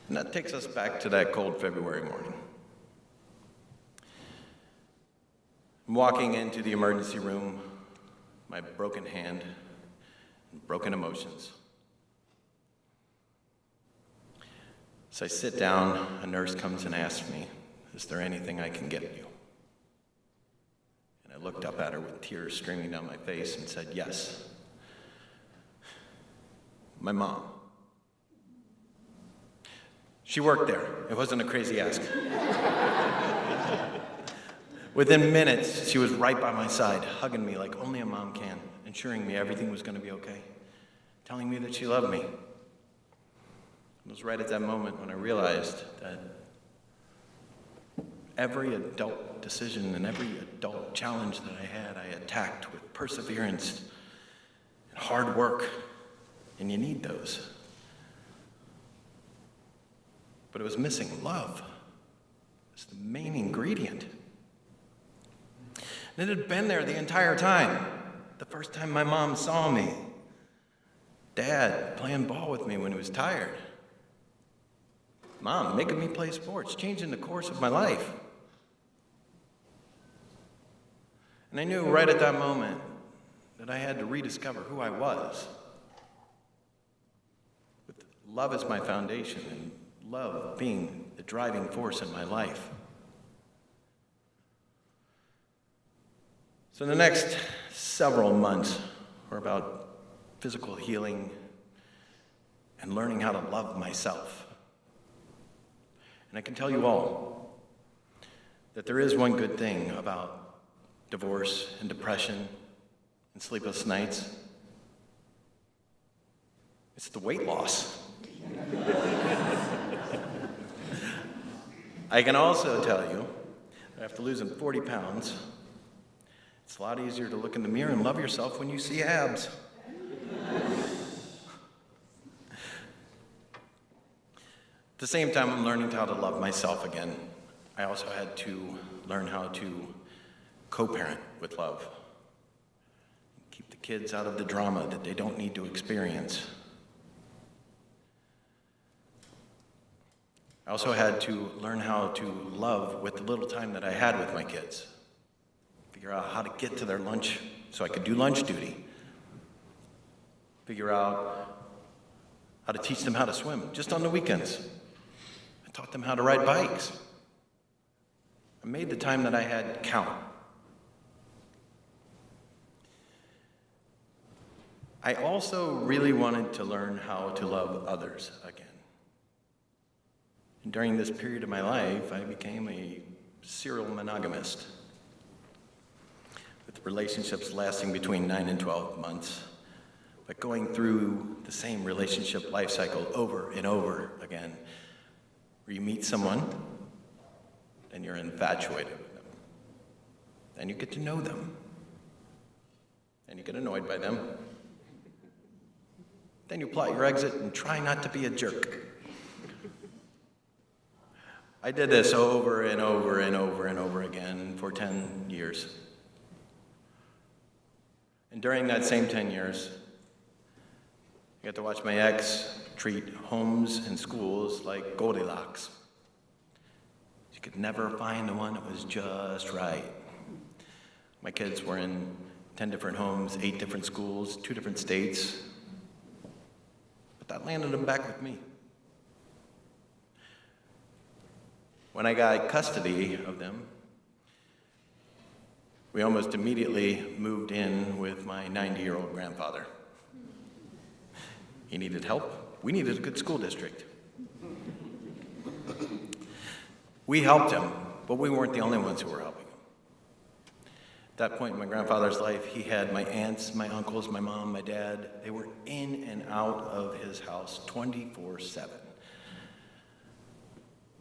And that takes us back to that cold February morning. I'm walking into the emergency room, my broken hand and broken emotions. As I sit down, a nurse comes and asks me, "Is there anything I can get you?" And I looked up at her with tears streaming down my face and said, "Yes, my mom." She worked there. It wasn't a crazy ask. Within minutes, she was right by my side, hugging me like only a mom can, ensuring me everything was going to be okay, telling me that she loved me. It was right at that moment when I realized that every adult decision and every adult challenge that I attacked with perseverance and hard work, and you need those. But it was missing love. It's the main ingredient. And it had been there the entire time. The first time my mom saw me, Dad playing ball with me when he was tired. Mom, making me play sports, changing the course of my life. And I knew right at that moment that I had to rediscover who I was. With love as my foundation and love being the driving force in my life. So the next several months were about physical healing and learning how to love myself. And I can tell you all that there is one good thing about divorce and depression and sleepless nights. It's the weight loss. I can also tell you that after losing 40 pounds, it's a lot easier to look in the mirror and love yourself when you see abs. At the same time, I'm learning how to love myself again. I also had to learn how to co-parent with love. Keep the kids out of the drama that they don't need to experience. I also had to learn how to love with the little time that I had with my kids. Figure out how to get to their lunch so I could do lunch duty. Figure out how to teach them how to swim just on the weekends. I taught them how to ride bikes. I made the time that I had count. I also really wanted to learn how to love others again. And during this period of my life, I became a serial monogamist, with relationships lasting between 9 and 12 months, but going through the same relationship life cycle over and over again, where you meet someone, then you're infatuated with them. Then you get to know them. Then you get annoyed by them. Then you plot your exit and try not to be a jerk. I did this over and over and over and over again for 10 years. And during that same 10 years, I got to watch my ex treat homes and schools like Goldilocks. She could never find the one that was just right. My kids were in 10 different homes, 8 different schools, 2 different states. But that landed them back with me. When I got custody of them, we almost immediately moved in with my 90-year-old grandfather. He needed help. We needed a good school district. We helped him, but we weren't the only ones who were helping him. At that point in my grandfather's life, he had my aunts, my uncles, my mom, my dad. They were in and out of his house 24/7.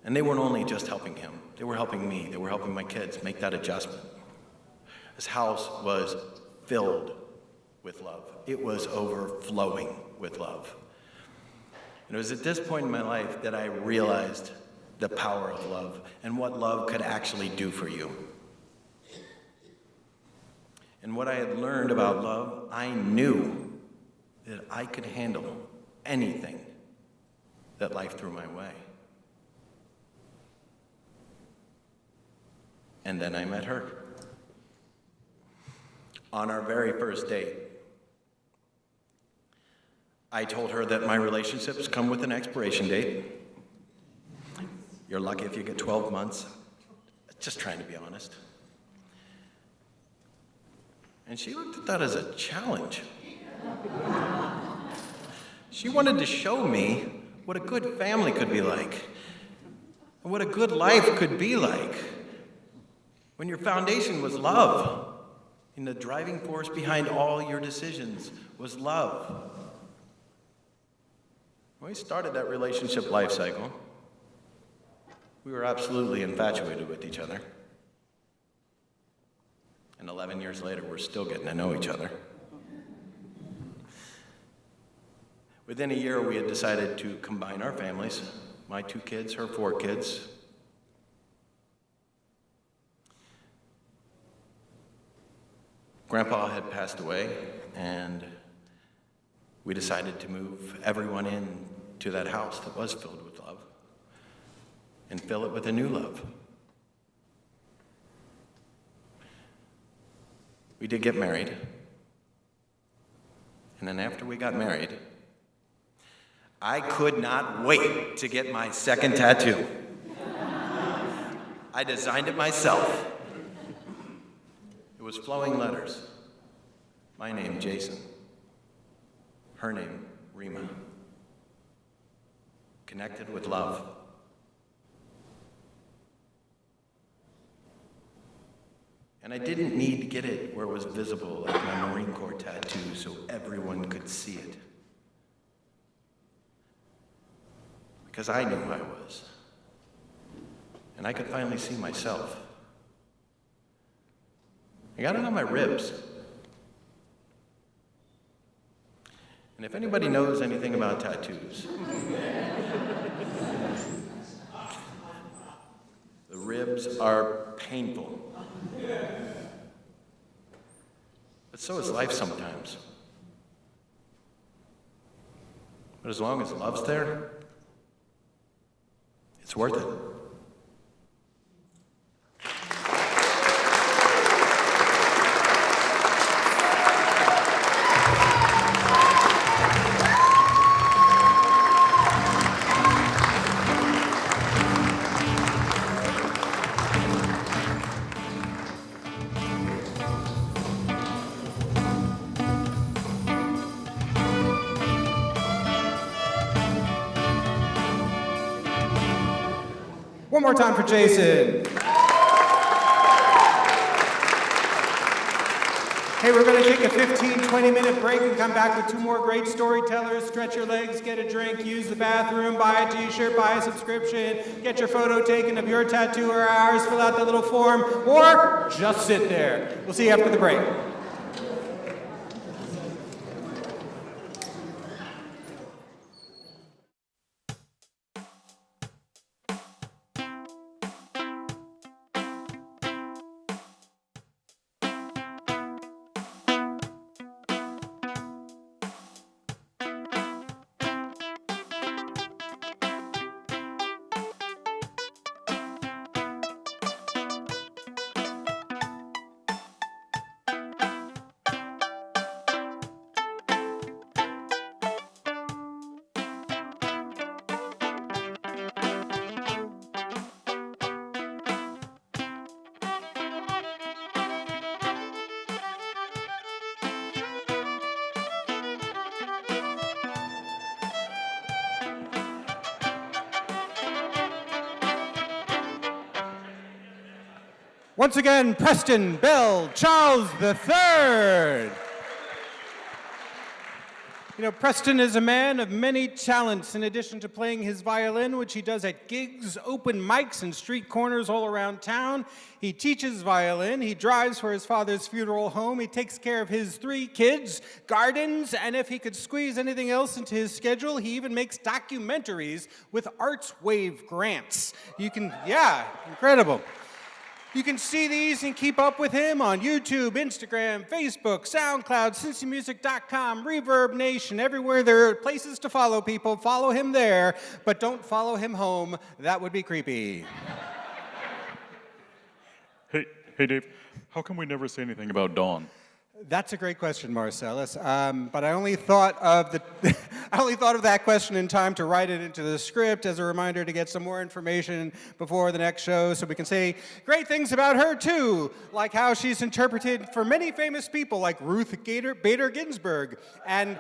And they weren't only just helping him, they were helping me, they were helping my kids make that adjustment. This house was filled with love. It was overflowing with love. And it was at this point in my life that I realized the power of love and what love could actually do for you. And what I had learned about love, I knew that I could handle anything that life threw my way. And then I met her. On our very first date, I told her that my relationships come with an expiration date. You're lucky if you get 12 months. Just trying to be honest. And she looked at that as a challenge. She wanted to show me what a good family could be like, and what a good life could be like, when your foundation was love, and the driving force behind all your decisions was love. When we started that relationship life cycle, we were absolutely infatuated with each other. And 11 years later, we're still getting to know each other. Within a year, we had decided to combine our families, my 2 kids, her 4 kids. Grandpa had passed away, and we decided to move everyone in to that house that was filled with love. and fill it with a new love. We did get married. And then after we got married, I could not wait to get my second tattoo. I designed it myself. It was flowing letters. My name, Jason. Her name, Rima. Connected with love. And I didn't need to get it where it was visible like my Marine Corps tattoo so everyone could see it. Because I knew who I was. And I could finally see myself. I got it on my ribs. And if anybody knows anything about tattoos, the ribs are painful. But so is life sometimes. But as long as love's there, it's worth it. One more time for Jason. Hey, we're going to take a 15-20-minute break and come back with two more great storytellers. Stretch your legs, get a drink, use the bathroom, buy a t-shirt, buy a subscription, get your photo taken of your tattoo or ours, fill out the little form, or just sit there. We'll see you after the break. Once again, Preston Bell Charles III. You know, Preston is a man of many talents. In addition to playing his violin, which he does at gigs, open mics, and street corners all around town, he teaches violin, he drives for his father's funeral home, he takes care of his 3 kids, gardens, and if he could squeeze anything else into his schedule, he even makes documentaries with Arts Wave grants. You can, yeah, incredible. You can see these and keep up with him on YouTube, Instagram, Facebook, SoundCloud, CincyMusic.com, Reverb Nation, everywhere there are places to follow people. Follow him there, but don't follow him home. That would be creepy. Hey, Dave, how come we never say anything about Dawn? That's a great question, Marcellus. But I only thought of that question in time to write it into the script as a reminder to get some more information before the next show, so we can say great things about her too, like how she's interpreted for many famous people, like Ruth Bader Ginsburg, and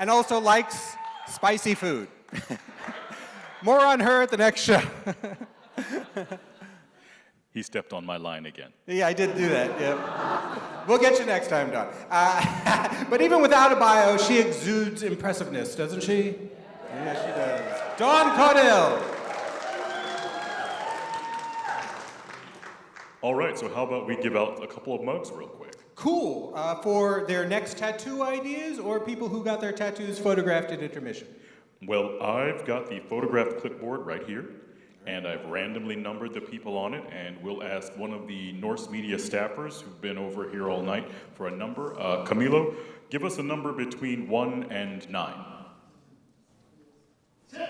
also likes spicy food. More on her at the next show. He stepped on my line again. Yeah, I did do that, yeah. We'll get you next time, Don. But even without a bio, she exudes impressiveness, doesn't she? Yeah, she does. Dawn Caudill. All right, so how about we give out a couple of mugs real quick? Cool. For their next tattoo ideas or people who got their tattoos photographed at intermission? Well, I've got the photographed clipboard right here, and I've randomly numbered the people on it, and we'll ask one of the NorseMedia staffers who've been over here all night for a number. Camilo, give us a number between 1 and 9. 6.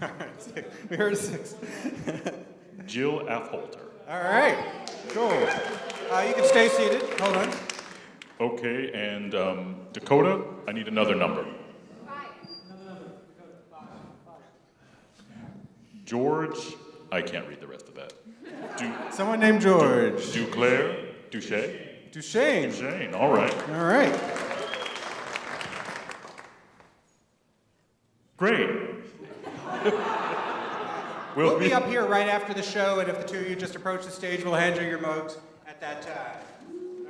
All right, 6. We heard 6. Jill Afholter. All right, cool. You can stay seated. Hold on. Okay, and Dakota, I need another number. 5. George, I can't read the rest of that. Someone named George. Duclair, Duchesne? Duchesne. Duchesne, all right. All right. Great. We'll be up here right after the show, and if the two of you just approach the stage, we'll hand you your mugs at that time.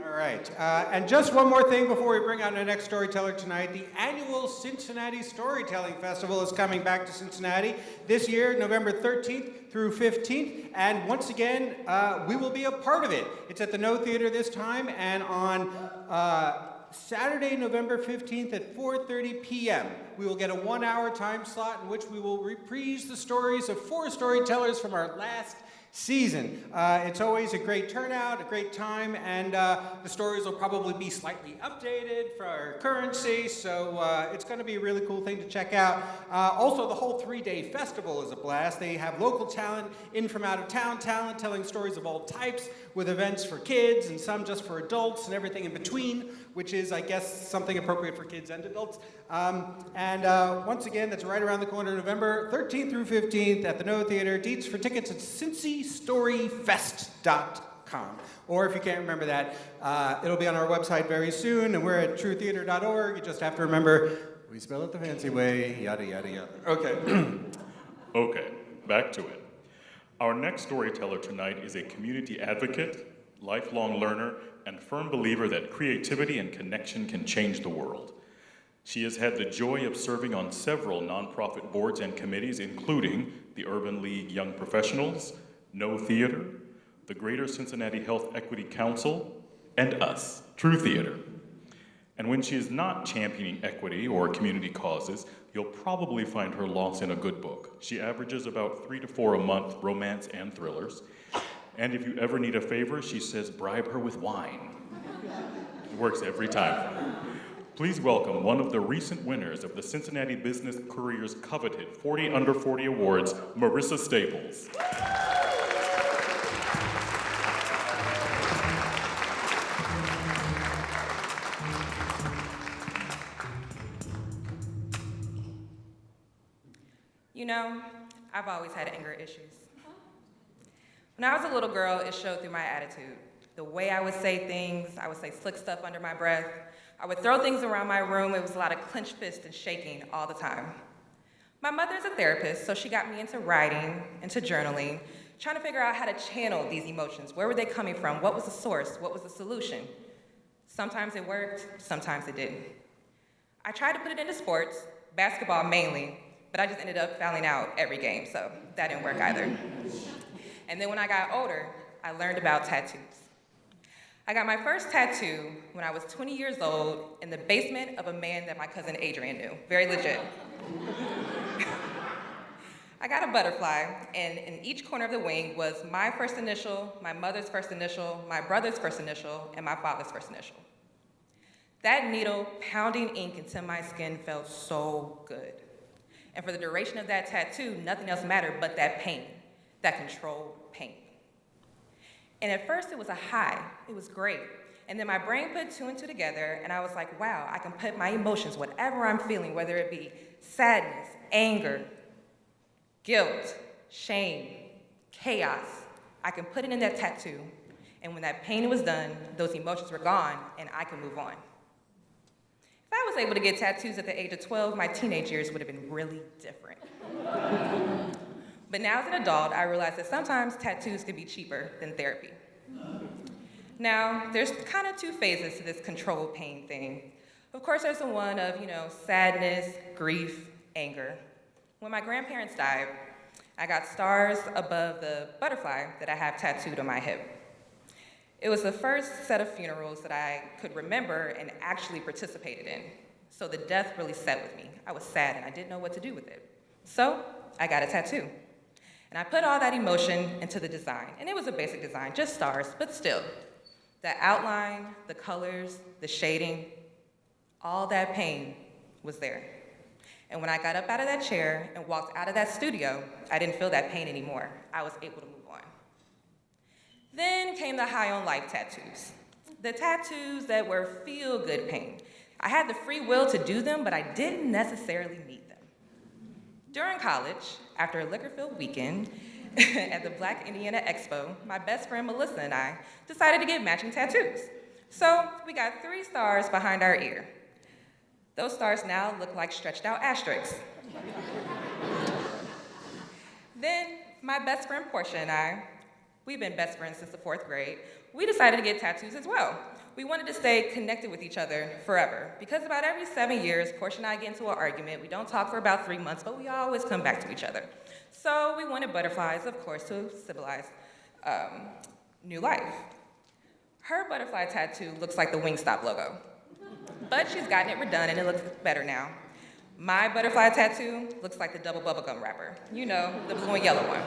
All right. And just one more thing before we bring on our next storyteller tonight. The annual Cincinnati Storytelling Festival is coming back to Cincinnati this year, November 13th through 15th. And once again, we will be a part of it. It's at the No Theater this time, and on Saturday, November 15th at 4:30 p.m. We will get a 1-hour time slot in which we will reprise the stories of 4 storytellers from our last season. It's always a great turnout, a great time, and the stories will probably be slightly updated for our currency, so it's going to be a really cool thing to check out. Also, the whole 3-day festival is a blast. They have local talent, in from out of town talent, telling stories of all types, with events for kids and some just for adults and everything in between, which is, I guess, something appropriate for kids and adults. Once again, that's right around the corner, November 13th through 15th at the No Theater. Deets for tickets at cincystoryfest.com. Or if you can't remember that, it'll be on our website very soon, and we're at trueTATTOO.org. You just have to remember, we spell it the fancy way, yada, yada, yada. Okay. Okay, back to it. Our next storyteller tonight is a community advocate, lifelong learner, and firm believer that creativity and connection can change the world. She has had the joy of serving on several nonprofit boards and committees, including the Urban League Young Professionals, No Theater, the Greater Cincinnati Health Equity Council, and us, True Theater. And when she is not championing equity or community causes, you'll probably find her lost in a good book. She averages about 3 to 4 a month, romance and thrillers. And if you ever need a favor, she says, bribe her with wine. It works every time. Please welcome one of the recent winners of the Cincinnati Business Courier's coveted 40 Under 40 Awards, Marisa Staples. You know, I've always had anger issues. When I was a little girl, it showed through my attitude. The way I would say things, I would say slick stuff under my breath. I would throw things around my room. It was a lot of clenched fists and shaking all the time. My mother is a therapist, so she got me into writing, into journaling, trying to figure out how to channel these emotions. Where were they coming from? What was the source? What was the solution? Sometimes it worked, sometimes it didn't. I tried to put it into sports, basketball mainly, but I just ended up fouling out every game, so that didn't work either. And then when I got older, I learned about tattoos. I got my first tattoo when I was 20 years old in the basement of a man that my cousin Adrian knew. Very legit. I got a butterfly, and in each corner of the wing was my first initial, my mother's first initial, my brother's first initial, and my father's first initial. That needle pounding ink into my skin felt so good. And for the duration of that tattoo, nothing else mattered but that pain, that controlled pain. And at first it was a high, it was great. And then my brain put 2 and 2 together, and I was like, wow, I can put my emotions, whatever I'm feeling, whether it be sadness, anger, guilt, shame, chaos, I can put it in that tattoo. And when that pain was done, those emotions were gone, and I could move on. If I was able to get tattoos at the age of 12, my teenage years would have been really different. But now as an adult, I realize that sometimes tattoos can be cheaper than therapy. Now, there's kind of 2 phases to this controlled pain thing. Of course, there's the one of, sadness, grief, anger. When my grandparents died, I got stars above the butterfly that I have tattooed on my hip. It was the first set of funerals that I could remember and actually participated in. So the death really set with me. I was sad and I didn't know what to do with it. So I got a tattoo. And I put all that emotion into the design. And it was a basic design, just stars, but still. The outline, the colors, the shading, all that pain was there. And when I got up out of that chair and walked out of that studio, I didn't feel that pain anymore. I was able to move on. Then came the high on life tattoos. The tattoos that were feel-good pain. I had the free will to do them, but I didn't necessarily need them. During college, after a liquor-filled weekend at the Black Indiana Expo, my best friend Melissa and I decided to get matching tattoos. So we got 3 stars behind our ear. Those stars now look like stretched out asterisks. Then my best friend Portia and I, we've been best friends since the 4th grade, we decided to get tattoos as well. We wanted to stay connected with each other forever, because about every 7 years, Portia and I get into an argument. We don't talk for about 3 months, but we always come back to each other. So we wanted butterflies, of course, to symbolize new life. Her butterfly tattoo looks like the Wingstop logo, but she's gotten it redone and it looks better now. My butterfly tattoo looks like the double bubblegum wrapper. You know, the blue and yellow one,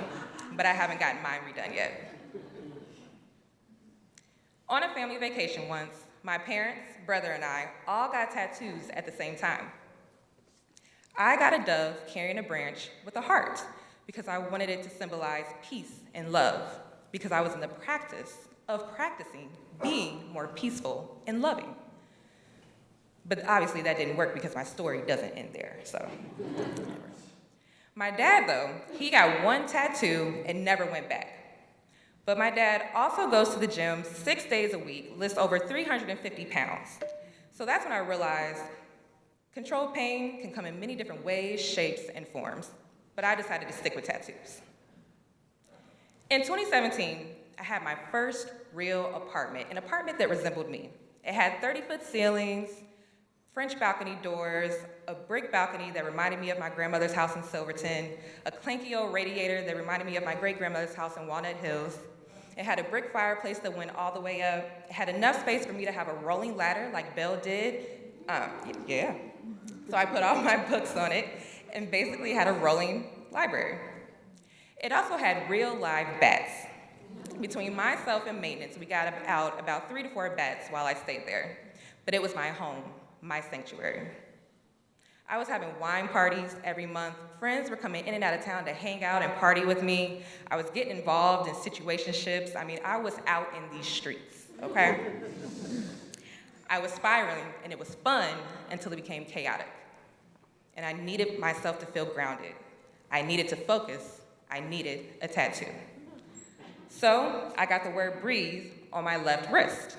but I haven't gotten mine redone yet. On a family vacation once, my parents, brother, and I all got tattoos at the same time. I got a dove carrying a branch with a heart because I wanted it to symbolize peace and love, because I was in the practice of practicing being more peaceful and loving. But obviously that didn't work because my story doesn't end there, so. My dad, though, he got 1 tattoo and never went back. But my dad also goes to the gym 6 days a week, lifts over 350 pounds. So that's when I realized controlled pain can come in many different ways, shapes, and forms. But I decided to stick with tattoos. In 2017, I had my first real apartment, an apartment that resembled me. It had 30-foot ceilings, French balcony doors, a brick balcony that reminded me of my grandmother's house in Silverton, a clanky old radiator that reminded me of my great-grandmother's house in Walnut Hills. It had a brick fireplace that went all the way up. It had enough space for me to have a rolling ladder like Belle did. Yeah. So I put all my books on it and basically had a rolling library. It also had real live bats. Between myself and maintenance, we got out about 3 to 4 bats while I stayed there. But it was my home, my sanctuary. I was having wine parties every month. Friends were coming in and out of town to hang out and party with me. I was getting involved in situationships. I mean, I was out in these streets, okay? I was spiraling, and it was fun until it became chaotic. And I needed myself to feel grounded. I needed to focus. I needed a tattoo. So I got the word breathe on my left wrist.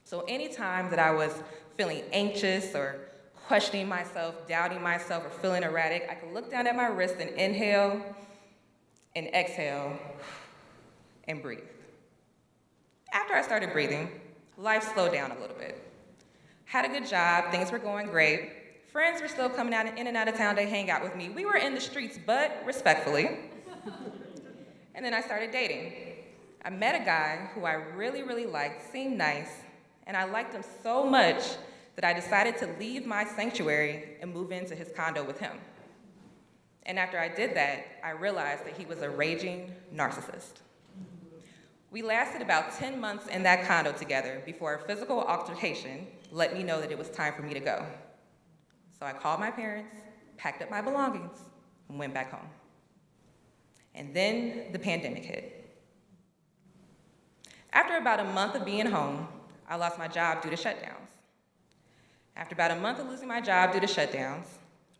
So anytime that I was feeling anxious or questioning myself, doubting myself, or feeling erratic, I could look down at my wrist and inhale and exhale and breathe. After I started breathing, life slowed down a little bit. Had a good job, things were going great. Friends were still coming in and out of town to hang out with me. We were in the streets, but respectfully. And then I started dating. I met a guy who I really, really liked, seemed nice, and I liked him so much that I decided to leave my sanctuary and move into his condo with him. And after I did that, I realized that he was a raging narcissist. We lasted about 10 months in that condo together before a physical altercation let me know that it was time for me to go. So I called my parents, packed up my belongings, and went back home. And then the pandemic hit. After about a month of being home, I lost my job due to shutdowns. After about a month of losing my job due to shutdowns,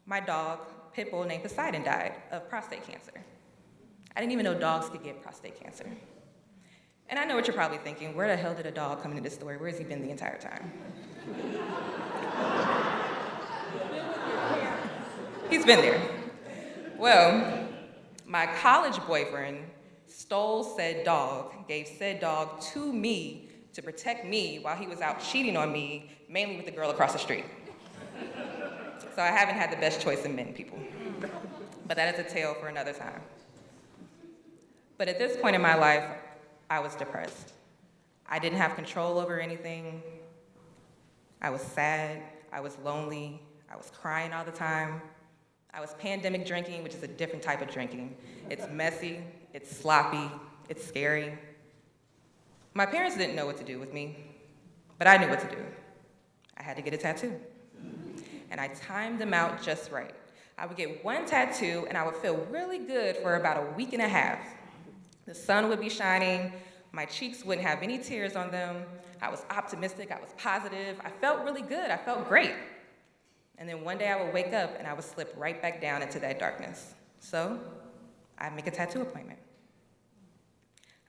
my dog, pit bull named Poseidon, died of prostate cancer. I didn't even know dogs could get prostate cancer. And I know what you're probably thinking, where the hell did a dog come into this story? Where has he been the entire time? He's been there. Well, my college boyfriend stole said dog, gave said dog to me to protect me while he was out cheating on me, mainly with the girl across the street. So I haven't had the best choice in men, people. But that is a tale for another time. But at this point in my life, I was depressed. I didn't have control over anything. I was sad, I was lonely, I was crying all the time. I was pandemic drinking, which is a different type of drinking. It's messy, it's sloppy, it's scary. My parents didn't know what to do with me, but I knew what to do. I had to get a tattoo. And I timed them out just right. I would get one tattoo and I would feel really good for about a week and a half. The sun would be shining, my cheeks wouldn't have any tears on them, I was optimistic, I was positive, I felt really good, I felt great. And then one day I would wake up and I would slip right back down into that darkness. So I'd make a tattoo appointment.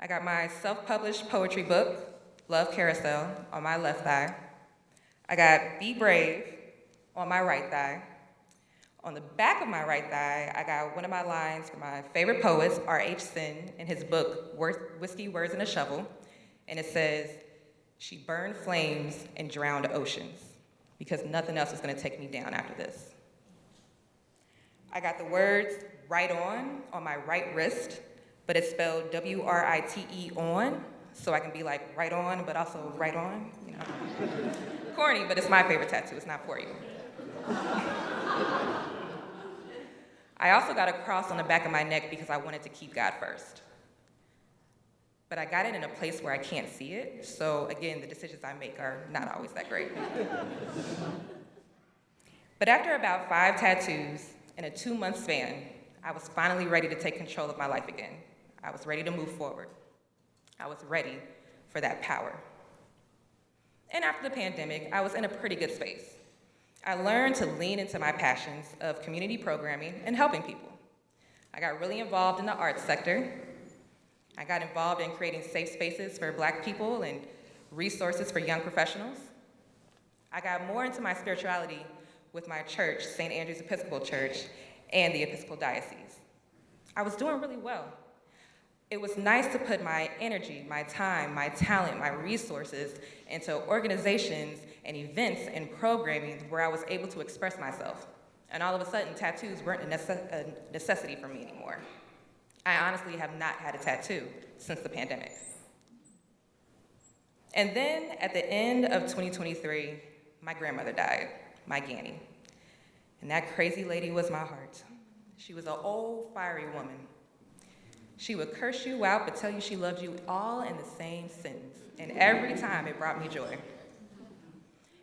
I got my self-published poetry book, Love Carousel, on my left thigh. I got Be Brave on my right thigh. On the back of my right thigh, I got one of my lines from my favorite poet, R.H. Sin, in his book, Whiskey, Words, and a Shovel. And it says, "She burned flames and drowned oceans, because nothing else was gonna take me down after this." I got the words right on my right wrist, but it's spelled W-R-I-T-E on, so I can be like right on, but also right on, you know. Corny, but it's my favorite tattoo, it's not for you. I also got a cross on the back of my neck because I wanted to keep God first. But I got it in a place where I can't see it, so again, the decisions I make are not always that great. But after about 5 tattoos in a 2-month span, I was finally ready to take control of my life again. I was ready to move forward. I was ready for that power. And after the pandemic, I was in a pretty good space. I learned to lean into my passions of community programming and helping people. I got really involved in the arts sector. I got involved in creating safe spaces for Black people and resources for young professionals. I got more into my spirituality with my church, St. Andrew's Episcopal Church, and the Episcopal Diocese. I was doing really well. It was nice to put my energy, my time, my talent, my resources into organizations and events and programming where I was able to express myself. And all of a sudden, tattoos weren't a necessity for me anymore. I honestly have not had a tattoo since the pandemic. And then at the end of 2023, my grandmother died, my Granny. And that crazy lady was my heart. She was an old, fiery woman. She would curse you out, but tell you she loved you all in the same sentence. And every time it brought me joy.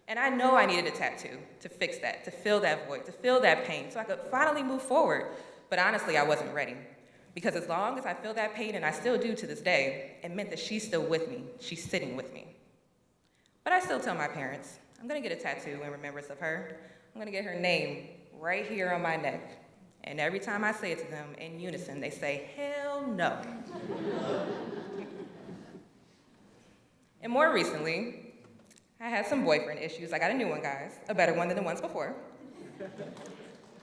And I know I needed a tattoo to fix that, to fill that void, to fill that pain, so I could finally move forward. But honestly, I wasn't ready. Because as long as I feel that pain, and I still do to this day, it meant that she's still with me. She's sitting with me. But I still tell my parents, I'm gonna get a tattoo in remembrance of her. I'm gonna get her name right here on my neck. And every time I say it to them in unison, they say, hell no. And more recently, I had some boyfriend issues. I got a new one, guys, a better one than the ones before.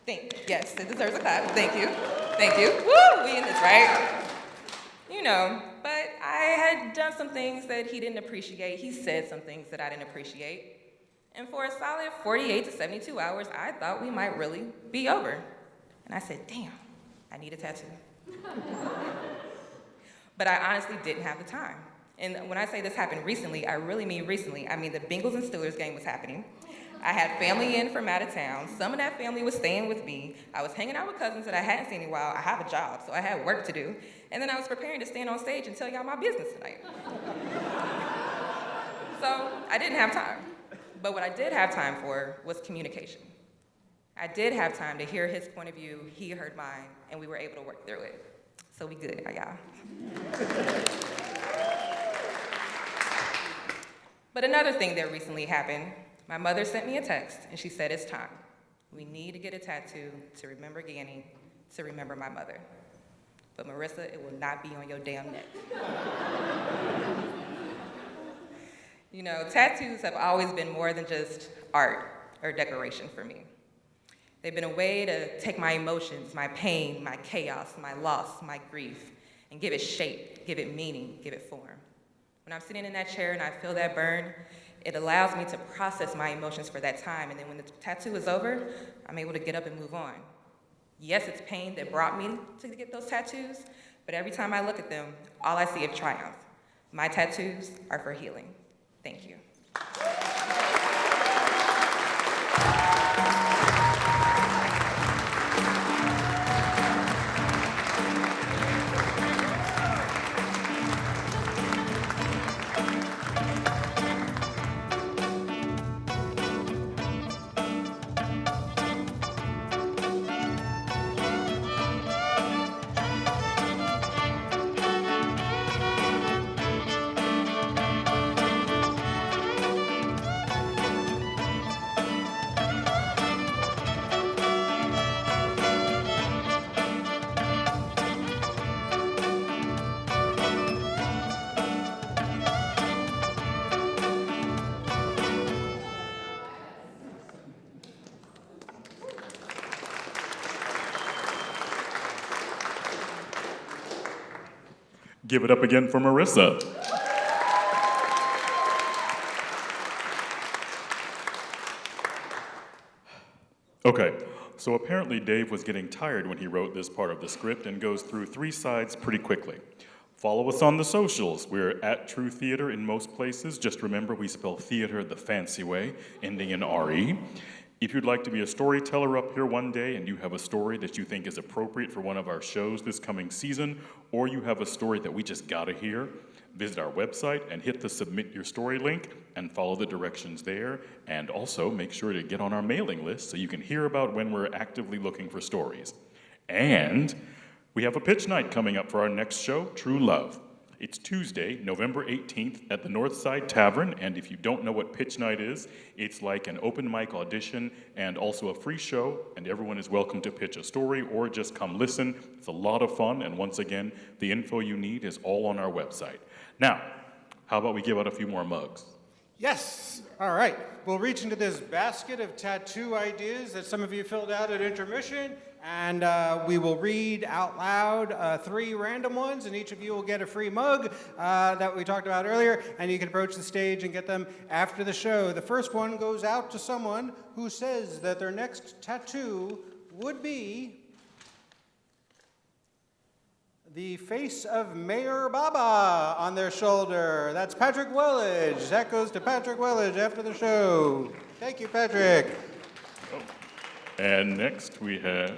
Yes, it deserves a clap. Thank you. Thank you. Woo, we in this, right? You know, but I had done some things that he didn't appreciate. He said some things that I didn't appreciate. And for a solid 48 to 72 hours, I thought we might really be over. And I said, damn, I need a tattoo. But I honestly didn't have the time. And when I say this happened recently, I really mean recently. I mean, the Bengals and Steelers game was happening. I had family in from out of town. Some of that family was staying with me. I was hanging out with cousins that I hadn't seen in a while. I have a job, so I had work to do. And then I was preparing to stand on stage and tell y'all my business tonight. So I didn't have time. But what I did have time for was communication. I did have time to hear his point of view, he heard mine, and we were able to work through it. So we good, y'all. But another thing that recently happened, my mother sent me a text, and she said, it's time. We need to get a tattoo to remember Granny, to remember my mother. But Marissa, it will not be on your damn neck. You know, tattoos have always been more than just art or decoration for me. They've been a way to take my emotions, my pain, my chaos, my loss, my grief, and give it shape, give it meaning, give it form. When I'm sitting in that chair and I feel that burn, it allows me to process my emotions for that time, and then when the tattoo is over, I'm able to get up and move on. Yes, it's pain that brought me to get those tattoos, but every time I look at them, all I see is triumph. My tattoos are for healing. Thank you. Give it up again for Marisa. Okay, so apparently Dave was getting tired when he wrote this part of the script and goes through 3 sides pretty quickly. Follow us on the socials. We're at trueTATTOO in most places. Just remember we spell theater the fancy way, ending in R-E. If you'd like to be a storyteller up here one day and you have a story that you think is appropriate for one of our shows this coming season, or you have a story that we just gotta hear, visit our website and hit the Submit Your Story link and follow the directions there. And also make sure to get on our mailing list so you can hear about when we're actively looking for stories. And we have a pitch night coming up for our next show, True Love. It's Tuesday, November 18th at the Northside Tavern, and if you don't know what pitch night is, it's like an open mic audition and also a free show, and everyone is welcome to pitch a story or just come listen. It's a lot of fun, and once again, the info you need is all on our website. Now, how about we give out a few more mugs? Yes. All right. We'll reach into this basket of tattoo ideas that some of you filled out at intermission, and we will read out loud 3 random ones, and each of you will get a free mug that we talked about earlier, and you can approach the stage and get them after the show. The first one goes out to someone who says that their next tattoo would be the face of Mayor Baba on their shoulder. That's Patrick Wellage. That goes to Patrick Wellage after the show. Thank you, Patrick. Oh. And next we have...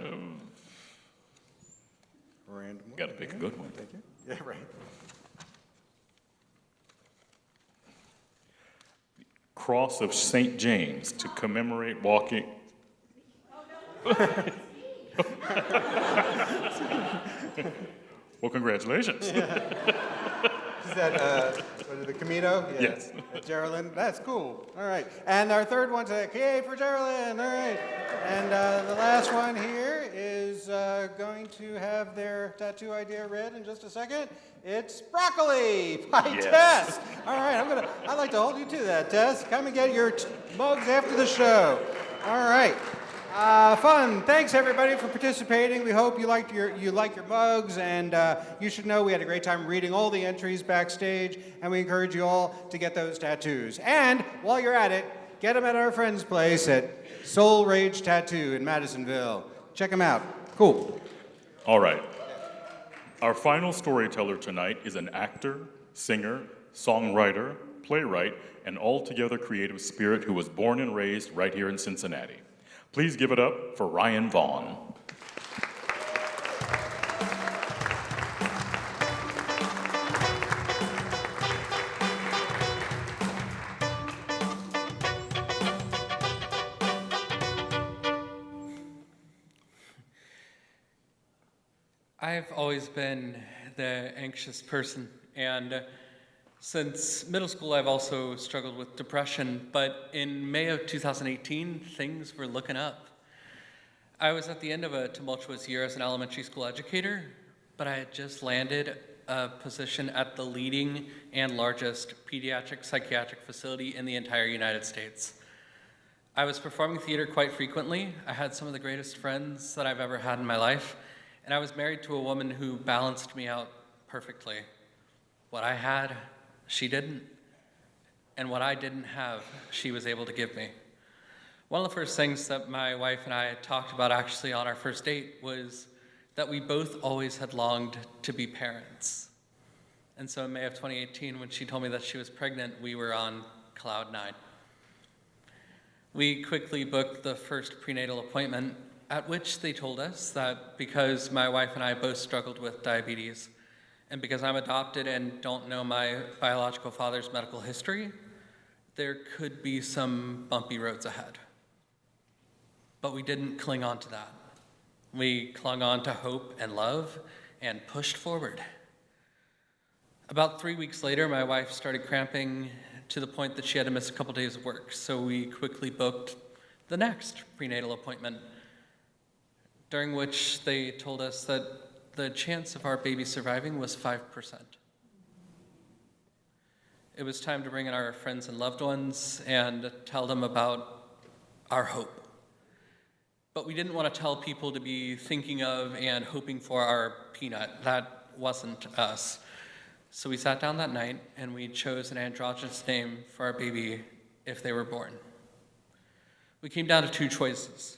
Random one. Gotta pick a good one. Thank you. Yeah, right. Cross of St. James to commemorate walking... Well, congratulations. Is that the Camino? Yeah. Yes. Geraldine, that's cool. All right. And our third one's a for Geraldine. All right. And the last one here is going to have their tattoo idea read in just a second. It's broccoli by Tess. All right. I'd like to hold you to that, Tess. Come and get your mugs after the show. All right. Fun. Thanks everybody for participating. We hope you like your mugs, and you should know we had a great time reading all the entries backstage, and we encourage you all to get those tattoos. And while you're at it, get them at our friend's place at Soul Rage Tattoo in Madisonville. Check them out. Cool. All right. Our final storyteller tonight is an actor, singer, songwriter, playwright, and altogether creative spirit who was born and raised right here in Cincinnati. Please give it up for Ryan Vaughn. I've always been the anxious person, and since middle school, I've also struggled with depression, but in May of 2018, things were looking up. I was at the end of a tumultuous year as an elementary school educator, but I had just landed a position at the leading and largest pediatric psychiatric facility in the entire United States. I was performing theater quite frequently. I had some of the greatest friends that I've ever had in my life, and I was married to a woman who balanced me out perfectly. What I had, she didn't, and what I didn't have, she was able to give me. One of the first things that my wife and I had talked about actually on our first date was that we both always had longed to be parents. And so in May of 2018, when she told me that she was pregnant, we were on cloud 9. We quickly booked the first prenatal appointment, at which they told us that because my wife and I both struggled with diabetes, and because I'm adopted and don't know my biological father's medical history, there could be some bumpy roads ahead. But we didn't cling on to that. We clung on to hope and love and pushed forward. About 3 weeks later, my wife started cramping to the point that she had to miss a couple days of work, so we quickly booked the next prenatal appointment, during which they told us that the chance of our baby surviving was 5%. It was time to bring in our friends and loved ones and tell them about our hope. But we didn't want to tell people to be thinking of and hoping for our peanut. That wasn't us. So we sat down that night and we chose an androgynous name for our baby if they were born. We came down to two choices: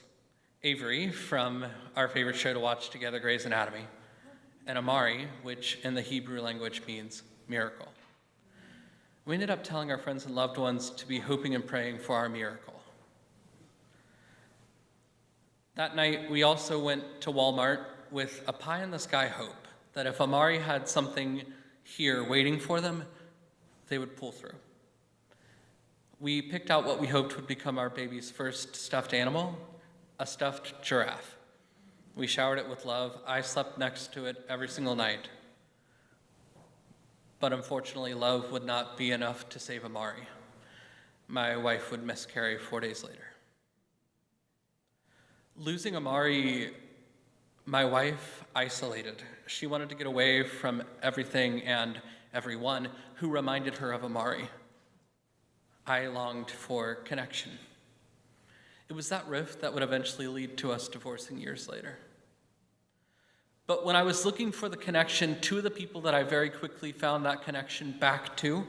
Avery, from our favorite show to watch together, Grey's Anatomy, and Amari, which in the Hebrew language means miracle. We ended up telling our friends and loved ones to be hoping and praying for our miracle. That night, we also went to Walmart with a pie-in-the-sky hope that if Amari had something here waiting for them, they would pull through. We picked out what we hoped would become our baby's first stuffed animal, a stuffed giraffe. We showered it with love. I slept next to it every single night. But unfortunately, love would not be enough to save Amari. My wife would miscarry 4 days later. Losing Amari, my wife isolated. She wanted to get away from everything and everyone who reminded her of Amari. I longed for connection. It was that rift that would eventually lead to us divorcing years later. But when I was looking for the connection, two of the people that I very quickly found that connection back to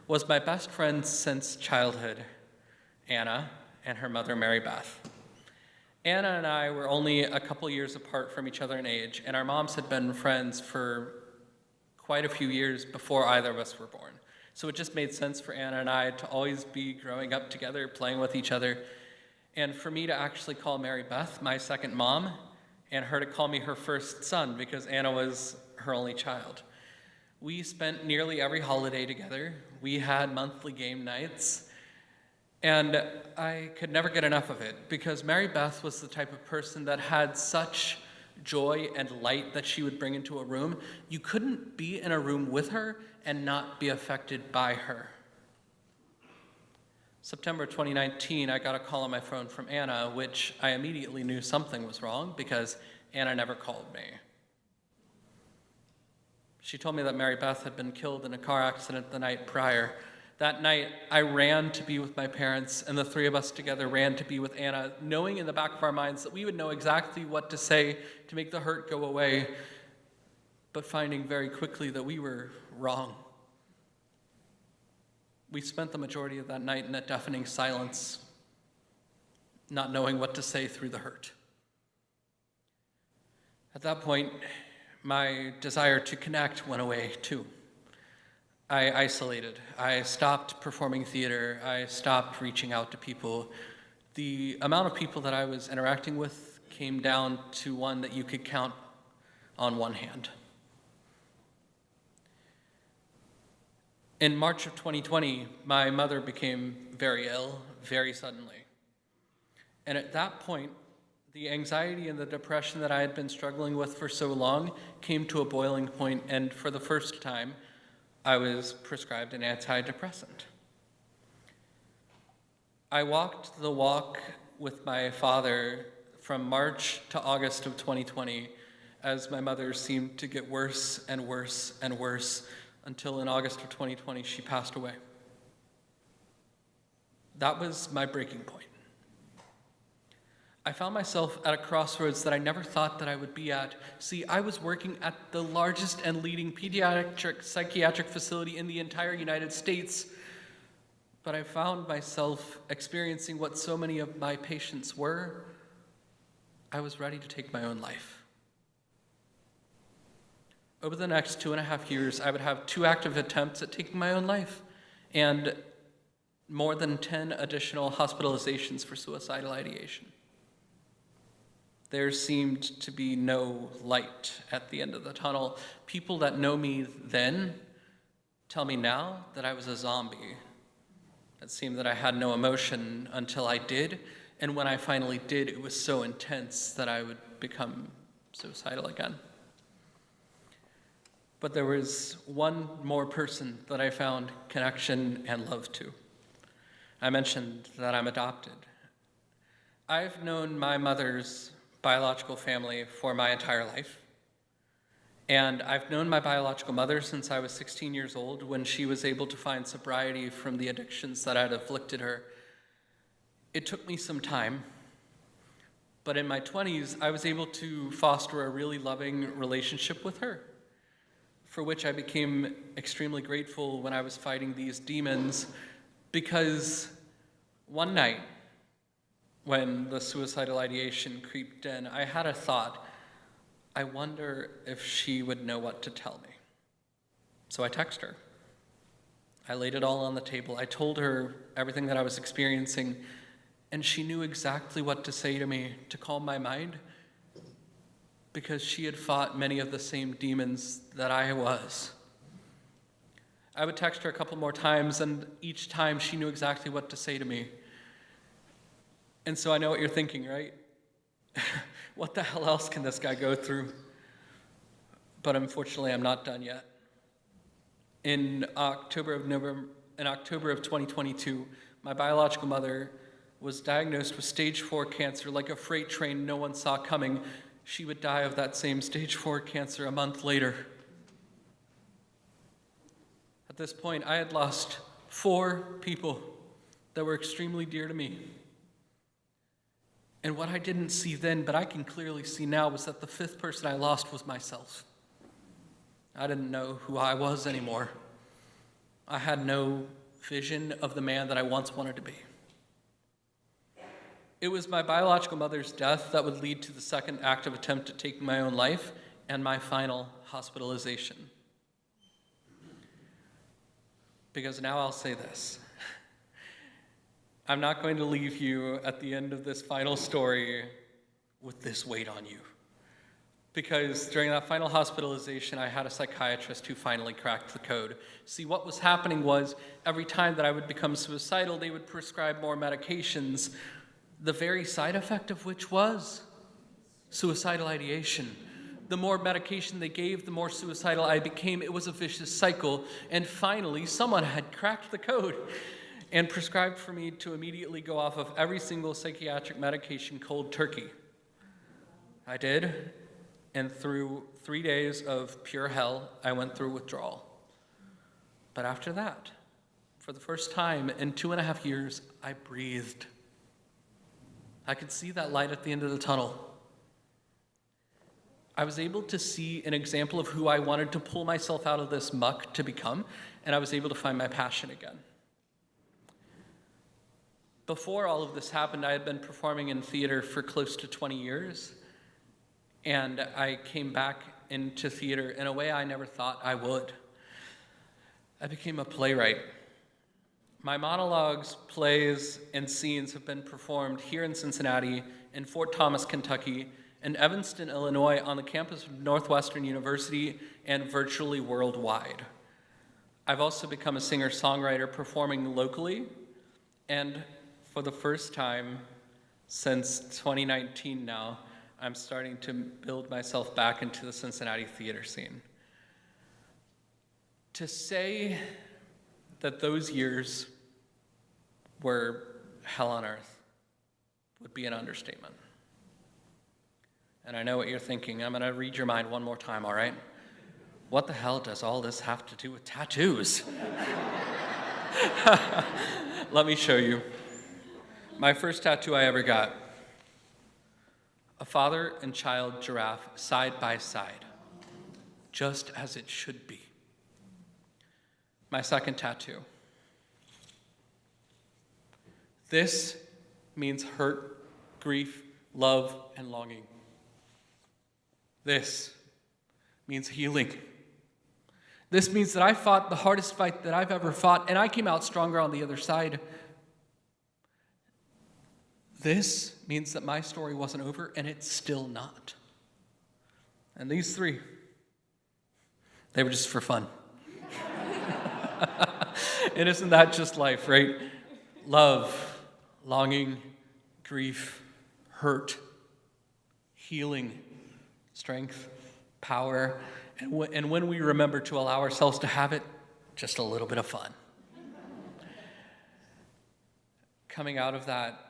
was my best friend since childhood, Anna, and her mother, Mary Beth. Anna and I were only a couple years apart from each other in age, and our moms had been friends for quite a few years before either of us were born. So it just made sense for Anna and I to always be growing up together, playing with each other, and for me to actually call Mary Beth my second mom, and her to call me her first son because Anna was her only child. We spent nearly every holiday together. We had monthly game nights, and I could never get enough of it because Mary Beth was the type of person that had such joy and light that she would bring into a room. You couldn't be in a room with her and not be affected by her. September 2019, I got a call on my phone from Anna, which I immediately knew something was wrong because Anna never called me. She told me that Mary Beth had been killed in a car accident the night prior. That night, I ran to be with my parents, and the three of us together ran to be with Anna, knowing in the back of our minds that we would know exactly what to say to make the hurt go away, but finding very quickly that we were wrong. We spent the majority of that night in a deafening silence, not knowing what to say through the hurt. At that point, my desire to connect went away too. I isolated. I stopped performing theater. I stopped reaching out to people. The amount of people that I was interacting with came down to one that you could count on one hand. In March of 2020, my mother became very ill, very suddenly. And at that point, the anxiety and the depression that I had been struggling with for so long came to a boiling point, and for the first time, I was prescribed an antidepressant. I walked the walk with my father from March to August of 2020 as my mother seemed to get worse and worse and worse until in August of 2020 she passed away. That was my breaking point. I found myself at a crossroads that I never thought that I would be at. See, I was working at the largest and leading pediatric psychiatric facility in the entire United States, but I found myself experiencing what so many of my patients were. I was ready to take my own life. Over the next 2.5 years, I would have 2 active attempts at taking my own life and more than 10 additional hospitalizations for suicidal ideation. There seemed to be no light at the end of the tunnel. People that know me then tell me now that I was a zombie. It seemed that I had no emotion until I did, and when I finally did, it was so intense that I would become suicidal again. But there was one more person that I found connection and love to. I mentioned that I'm adopted. I've known my mother's biological family for my entire life. And I've known my biological mother since I was 16 years old when she was able to find sobriety from the addictions that had afflicted her. It took me some time, but in my 20s, I was able to foster a really loving relationship with her. for which I became extremely grateful when I was fighting these demons, because one night, when the suicidal ideation creeped in, I had a thought. I wonder if she would know what to tell me. So I texted her. I laid it all on the table. I told her everything that I was experiencing, and she knew exactly what to say to me to calm my mind, because she had fought many of the same demons that I was. I would text her a couple more times, and each time she knew exactly what to say to me. And so I know what you're thinking, right? What the hell else can this guy go through? But unfortunately, I'm not done yet. In October of 2022, my biological mother was diagnosed with stage 4 cancer, like a freight train no one saw coming. She would die of that same stage 4 cancer a month later. At this point, I had lost 4 people that were extremely dear to me. And what I didn't see then, but I can clearly see now, was that the 5th person I lost was myself. I didn't know who I was anymore. I had no vision of the man that I once wanted to be. It was my biological mother's death that would lead to the second active attempt at taking my own life and my final hospitalization. Because now I'll say this. I'm not going to leave you at the end of this final story with this weight on you. Because during that final hospitalization, I had a psychiatrist who finally cracked the code. See, what was happening was every time that I would become suicidal, they would prescribe more medications, the very side effect of which was suicidal ideation. The more medication they gave, the more suicidal I became. It was a vicious cycle. And finally, someone had cracked the code and prescribed for me to immediately go off of every single psychiatric medication cold turkey. I did, and through 3 days of pure hell, I went through withdrawal. But after that, for the first time in 2.5 years, I breathed. I could see that light at the end of the tunnel. I was able to see an example of who I wanted to pull myself out of this muck to become, and I was able to find my passion again. Before all of this happened, I had been performing in theater for close to 20 years, and I came back into theater in a way I never thought I would. I became a playwright. My monologues, plays, and scenes have been performed here in Cincinnati, in Fort Thomas, Kentucky, in Evanston, Illinois, on the campus of Northwestern University, and virtually worldwide. I've also become a singer-songwriter performing locally, and for the first time since 2019 now, I'm starting to build myself back into the Cincinnati theater scene. To say that those years were hell on earth would be an understatement. And I know what you're thinking. I'm gonna read your mind one more time, all right? What the hell does all this have to do with tattoos? Let me show you. My first tattoo I ever got. A father and child giraffe side by side, just as it should be. My second tattoo. This means hurt, grief, love, and longing. This means healing. This means that I fought the hardest fight that I've ever fought, and I came out stronger on the other side. This means that my story wasn't over, and it's still not. And these 3, they were just for fun. And isn't that just life, right? Love, longing, grief, hurt, healing, strength, power, and when we remember to allow ourselves to have it, just a little bit of fun. Coming out of that,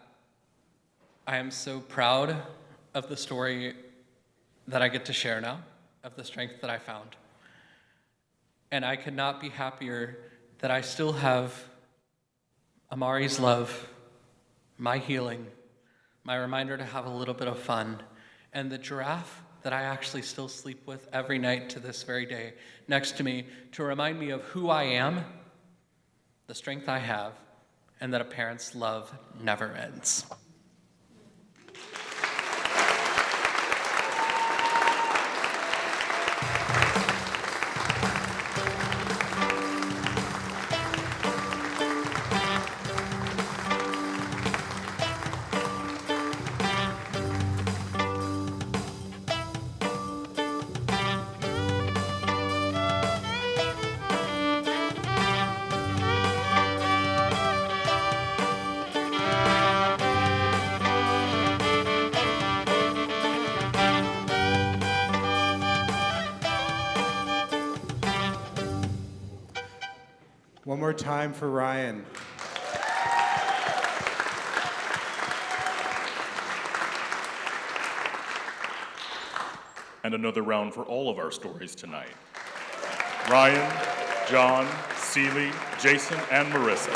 I am so proud of the story that I get to share now, of the strength that I found. And I could not be happier that I still have Amari's love, my healing, my reminder to have a little bit of fun, and the giraffe that I actually still sleep with every night to this very day, next to me, to remind me of who I am, the strength I have, and that a parent's love never ends. One more time for Ryan. And another round for all of our stories tonight. Ryan, John, Seelie, Jason, and Marisa.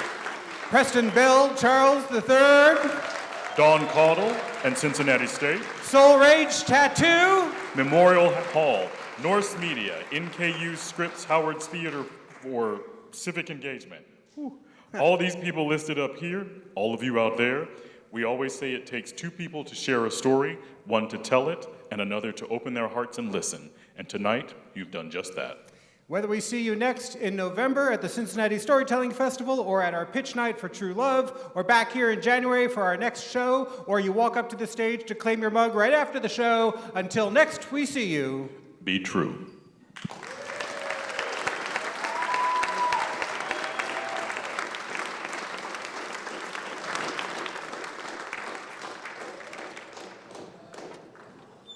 Preston Bell, Charles III. Dawn Caudill and Cincinnati State. Soul Rage Tattoo. Memorial Hall, NorseMedia, NKU Scripps, Howard's Theater for Civic Engagement. Whew. All these people listed up here, all of you out there, we always say it takes two people to share a story, one to tell it, and another to open their hearts and listen. And tonight, you've done just that. Whether we see you next in November at the Cincinnati Storytelling Festival, or at our pitch night for True Love, or back here in January for our next show, or you walk up to the stage to claim your mug right after the show, until next we see you, Be true.